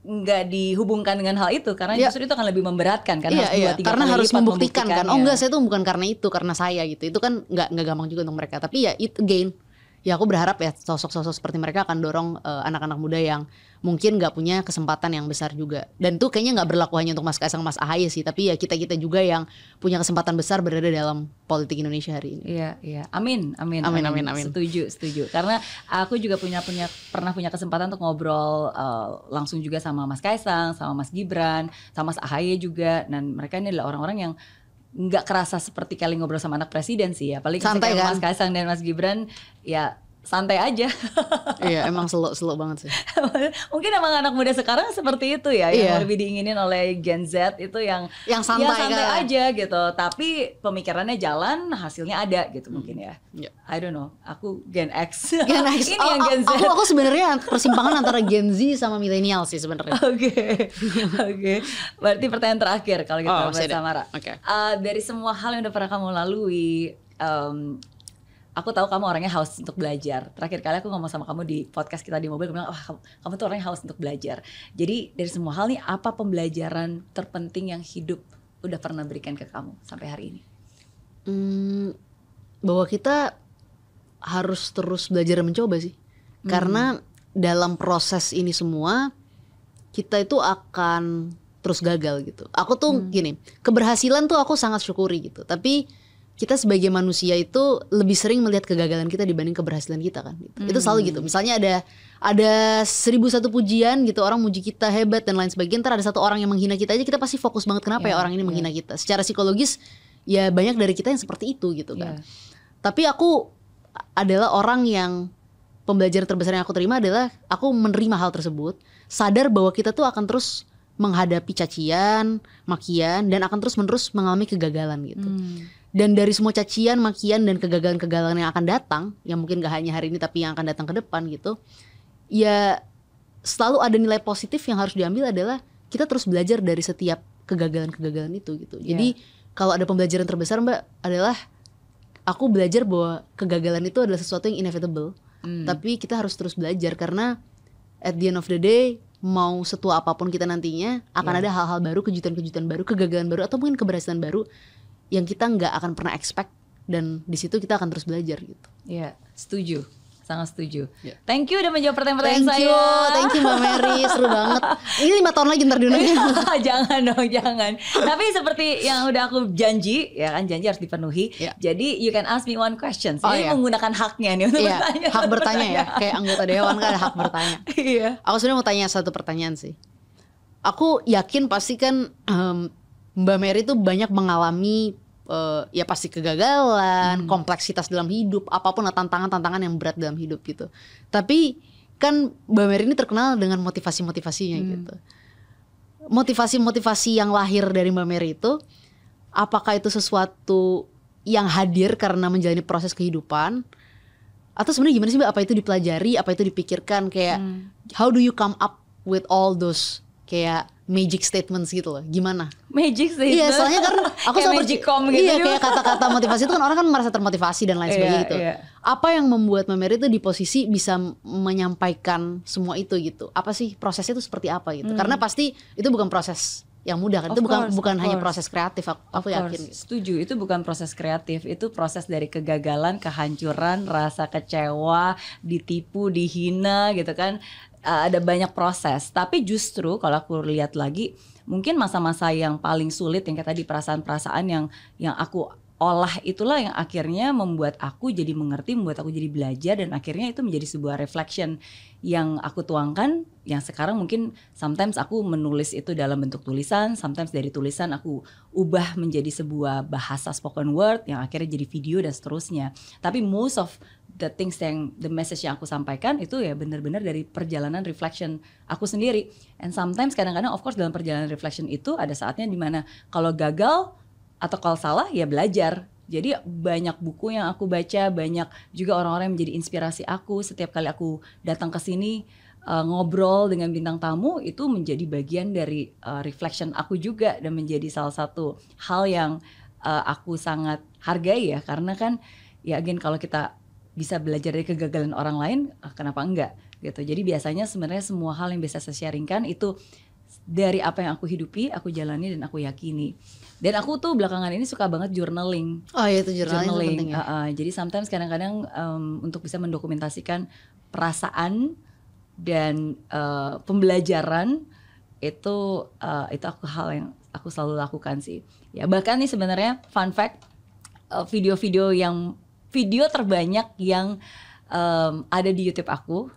nggak dihubungkan dengan hal itu karena justru itu akan lebih memberatkan kan. Karena harus membuktikan kan. Oh enggak, saya tuh bukan karena itu, karena saya gitu. Itu kan nggak gampang juga untuk mereka. Tapi ya it again, ya aku berharap ya sosok-sosok seperti mereka akan dorong anak-anak muda yang mungkin nggak punya kesempatan yang besar juga. Dan itu kayaknya nggak berlaku hanya untuk Mas Kaisang, Mas AHY sih, tapi ya kita juga yang punya kesempatan besar berada dalam politik Indonesia hari ini. Iya, iya. Amin. Setuju. Karena aku juga pernah punya kesempatan untuk ngobrol langsung juga sama Mas Kaisang, sama Mas Gibran, sama Mas AHY juga. Dan mereka ini adalah orang-orang yang nggak kerasa seperti kali ngobrol sama anak presiden sih ya. Paling santai kan? Mas Kaisang dan Mas Gibran ya santai aja. Iya, emang slow banget sih. Mungkin emang anak muda sekarang seperti itu ya, yang lebih diinginin oleh Gen Z itu yang santai kan aja gitu. Tapi pemikirannya jalan, hasilnya ada gitu mungkin ya. I don't know. Aku Gen X. Ini yang Gen Z. Aku sebenarnya persimpangan antara Gen Z sama milenial sih sebenarnya. Oke. Berarti pertanyaan terakhir kalau kita bahas Samara. Dari semua hal yang udah pernah kamu lalui, aku tahu kamu orangnya haus untuk belajar. Terakhir kali aku ngomong sama kamu di podcast kita di mobil, aku bilang, wah kamu tuh orangnya haus untuk belajar. Jadi dari semua hal nih, apa pembelajaran terpenting yang hidup udah pernah berikan ke kamu sampai hari ini? Bahwa kita harus terus belajar dan mencoba sih. Karena dalam proses ini semua, kita itu akan terus gagal gitu. Aku tuh gini, keberhasilan tuh aku sangat syukuri gitu. Tapi kita sebagai manusia itu lebih sering melihat kegagalan kita dibanding keberhasilan kita kan gitu. Itu selalu gitu. Misalnya ada 1001 pujian gitu, orang muji kita hebat dan lain sebagainya, ntar ada satu orang yang menghina kita aja kita pasti fokus banget kenapa ya orang ini menghina kita. Secara psikologis ya banyak dari kita yang seperti itu gitu kan. Tapi aku adalah orang yang pembelajaran terbesar yang aku terima adalah aku menerima hal tersebut, sadar bahwa kita tuh akan terus menghadapi cacian, makian, dan akan terus-menerus mengalami kegagalan gitu. Dan dari semua cacian, makian, dan kegagalan-kegagalan yang akan datang, yang mungkin gak hanya hari ini tapi yang akan datang ke depan gitu, ya selalu ada nilai positif yang harus diambil adalah kita terus belajar dari setiap kegagalan-kegagalan itu gitu. Jadi kalau ada pembelajaran terbesar Mbak adalah aku belajar bahwa kegagalan itu adalah sesuatu yang inevitable, tapi kita harus terus belajar karena at the end of the day mau setua apapun kita nantinya akan ada hal-hal baru, kejutan-kejutan baru, kegagalan baru, atau mungkin keberhasilan baru yang kita nggak akan pernah expect, dan di situ kita akan terus belajar gitu. Iya, setuju. Sangat setuju. Yeah. Thank you udah menjawab pertanyaan-pertanyaan saya. Thank you Mbak Mary, seru banget. Ini 5 tahun lagi ntar diundangnya. Jangan dong, jangan. Tapi seperti yang udah aku janji, ya kan, janji harus dipenuhi. Yeah. Jadi you can ask me one question. Oh, Ini menggunakan haknya nih untuk bertanya. Hak bertanya ya, kayak anggota dewan kan ada hak bertanya. Iya. Aku sebenarnya mau tanya satu pertanyaan sih. Aku yakin pasti kan Mbak Mary tuh banyak mengalami ya pasti kegagalan, kompleksitas dalam hidup, apapun tantangan-tantangan yang berat dalam hidup gitu. Tapi kan Mbak Mary ini terkenal dengan motivasi-motivasinya gitu. Motivasi-motivasi yang lahir dari Mbak Mary itu, apakah itu sesuatu yang hadir karena menjalani proses kehidupan, atau sebenarnya gimana sih Mbak? Apa itu dipelajari, apa itu dipikirkan, kayak how do you come up with all those kayak magic statements gitu loh, gimana? Magic statement? Iya, soalnya karena aku selalu magicom gitu. Iya, kayak kata-kata motivasi itu kan orang kan merasa termotivasi dan lain sebagainya gitu. Apa yang membuat Mbak Mary itu di posisi bisa menyampaikan semua itu gitu? Apa sih prosesnya itu seperti apa gitu? Karena pasti itu bukan proses yang mudah kan, itu bukan hanya proses kreatif, aku yakin. Setuju, itu bukan proses kreatif, itu proses dari kegagalan, kehancuran, rasa kecewa, ditipu, dihina gitu kan. Ada banyak proses, tapi justru kalau aku lihat lagi, mungkin masa-masa yang paling sulit yang kayak tadi, perasaan-perasaan yang aku olah, itulah yang akhirnya membuat aku jadi mengerti, membuat aku jadi belajar, dan akhirnya itu menjadi sebuah reflection yang aku tuangkan, yang sekarang mungkin sometimes aku menulis itu dalam bentuk tulisan, sometimes dari tulisan aku ubah menjadi sebuah bahasa spoken word yang akhirnya jadi video dan seterusnya. Tapi most of the things the message yang aku sampaikan itu ya benar-benar dari perjalanan reflection aku sendiri. And sometimes kadang-kadang of course dalam perjalanan reflection itu ada saatnya dimana kalau gagal atau kalau salah ya belajar. Jadi banyak buku yang aku baca, banyak juga orang-orang yang menjadi inspirasi aku. Setiap kali aku datang ke sini ngobrol dengan bintang tamu, itu menjadi bagian dari reflection aku juga, dan menjadi salah satu hal yang aku sangat hargai ya, karena kan ya again kalau kita bisa belajar dari kegagalan orang lain, kenapa enggak gitu. Jadi biasanya sebenarnya semua hal yang bisa saya sharingkan itu dari apa yang aku hidupi, aku jalani, dan aku yakini. Dan aku tuh belakangan ini suka banget journaling. Oh iya, itu journaling penting ya. Jadi sometimes kadang-kadang untuk bisa mendokumentasikan perasaan dan pembelajaran itu aku hal yang aku selalu lakukan sih. Ya bahkan nih sebenarnya fun fact, video terbanyak yang ada di YouTube aku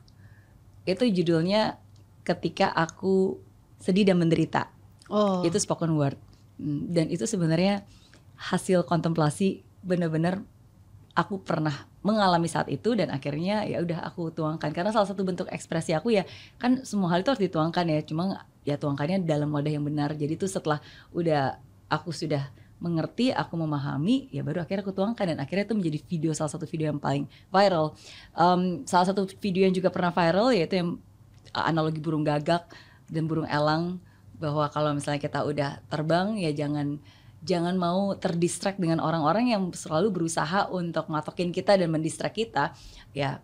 itu judulnya Ketika Aku Sedih dan Menderita. Itu spoken word. Dan itu sebenarnya hasil kontemplasi, benar-benar aku pernah mengalami saat itu, dan akhirnya ya udah aku tuangkan, karena salah satu bentuk ekspresi aku ya kan, semua hal itu harus dituangkan ya, cuma ya tuangkannya dalam wadah yang benar. Jadi itu setelah aku sudah mengerti, aku memahami, ya baru akhirnya aku tuangkan, dan akhirnya itu menjadi salah satu video yang paling viral. Salah satu video yang juga pernah viral yaitu yang analogi burung gagak dan burung elang, bahwa kalau misalnya kita udah terbang ya jangan mau terdistract dengan orang-orang yang selalu berusaha untuk matokin kita dan mendistract kita. Ya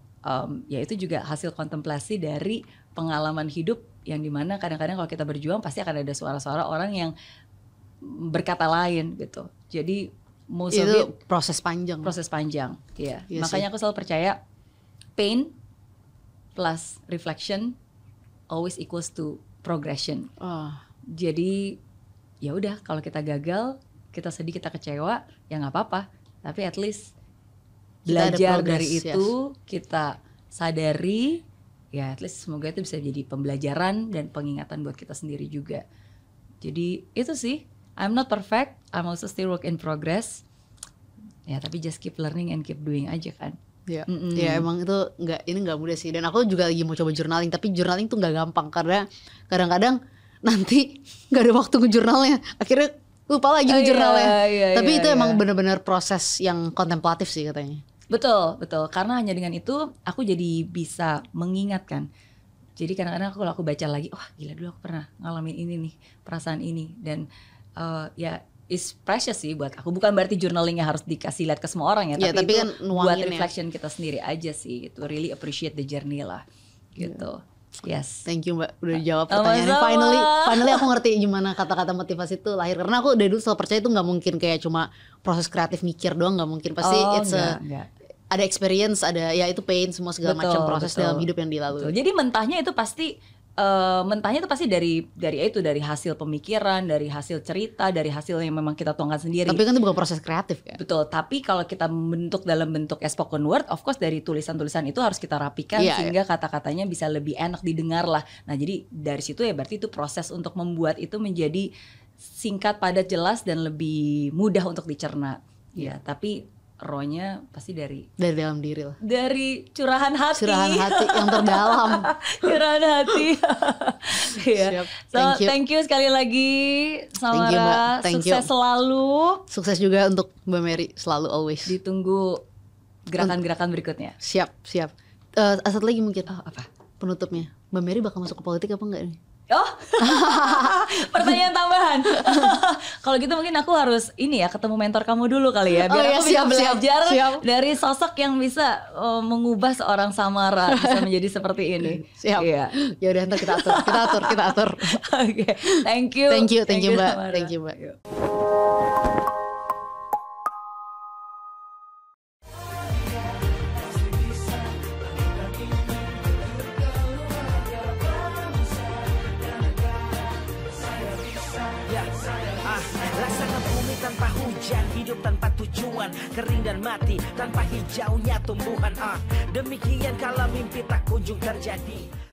itu juga hasil kontemplasi dari pengalaman hidup, yang dimana kadang-kadang kalau kita berjuang pasti akan ada suara-suara orang yang berkata lain gitu. Jadi itu proses panjang. Ya. Makanya aku selalu percaya pain plus reflection always equals to progression. Jadi ya udah, kalau kita gagal, kita sedih, kita kecewa, ya nggak apa-apa. Tapi at least belajar dari itu, kita sadari, ya at least semoga itu bisa jadi pembelajaran dan pengingatan buat kita sendiri juga. Jadi itu sih, I'm not perfect, I'm also still work in progress. Ya tapi just keep learning and keep doing aja kan. Ya, ya emang itu nggak mudah sih. Dan aku juga lagi mau coba journaling, tapi journaling tuh nggak gampang karena kadang-kadang nanti nggak ada waktu ngejurnalnya, akhirnya lupa lagi ngejurnalnya. Tapi itu emang benar-benar proses yang kontemplatif sih katanya. Betul, karena hanya dengan itu aku jadi bisa mengingatkan. Jadi kadang-kadang kalau aku baca lagi, wah gila dulu aku pernah ngalamin ini nih, perasaan ini, dan ya is precious sih buat aku. Bukan berarti journalingnya harus dikasih lihat ke semua orang ya, tapi itu kan buat reflection kita sendiri aja sih gitu. Really appreciate the journey lah gitu. Yes. Thank you Mbak udah jawab pertanyaannya. Finally aku ngerti gimana kata-kata motivasi itu lahir. Karena aku dari dulu selalu percaya itu nggak mungkin kayak cuma proses kreatif mikir doang, nggak mungkin. Pasti ada experience, ada ya itu pain semua segala macam proses dalam hidup yang dilalui. Jadi mentahnya itu pasti dari hasil pemikiran, dari hasil cerita, dari hasil yang memang kita tuangkan sendiri. Tapi kan itu bukan proses kreatif kan? Betul, tapi kalau kita membentuk dalam bentuk spoken word, of course dari tulisan-tulisan itu harus kita rapikan sehingga kata-katanya bisa lebih enak didengar lah. Nah jadi dari situ ya berarti itu proses untuk membuat itu menjadi singkat, padat, jelas dan lebih mudah untuk dicerna. Ya, tapi rohnya pasti dari dalam diri lah. Dari curahan hati yang terdalam. Curahan hati. Siap. So, thank you sekali lagi Samara. Sukses selalu. Sukses juga untuk Mbak Mary selalu always. Ditunggu gerakan-gerakan berikutnya. Siap. Satu lagi mungkin. Apa? Penutupnya. Mbak Mary bakal masuk ke politik apa enggak nih? Oh, pertanyaan tambahan. Kalau gitu mungkin aku harus ketemu mentor kamu dulu kali ya, biar aku bisa belajar dari sosok yang bisa mengubah seorang Samara bisa menjadi seperti ini. Siap. Iya. Ya udah ntar kita atur. Oke. Thank you Mbak. Samara. Thank you Mbak. Laksana bumi tanpa hujan, hidup tanpa tujuan, kering dan mati tanpa hijaunya tumbuhan. Demikian kalau mimpi tak kunjung terjadi.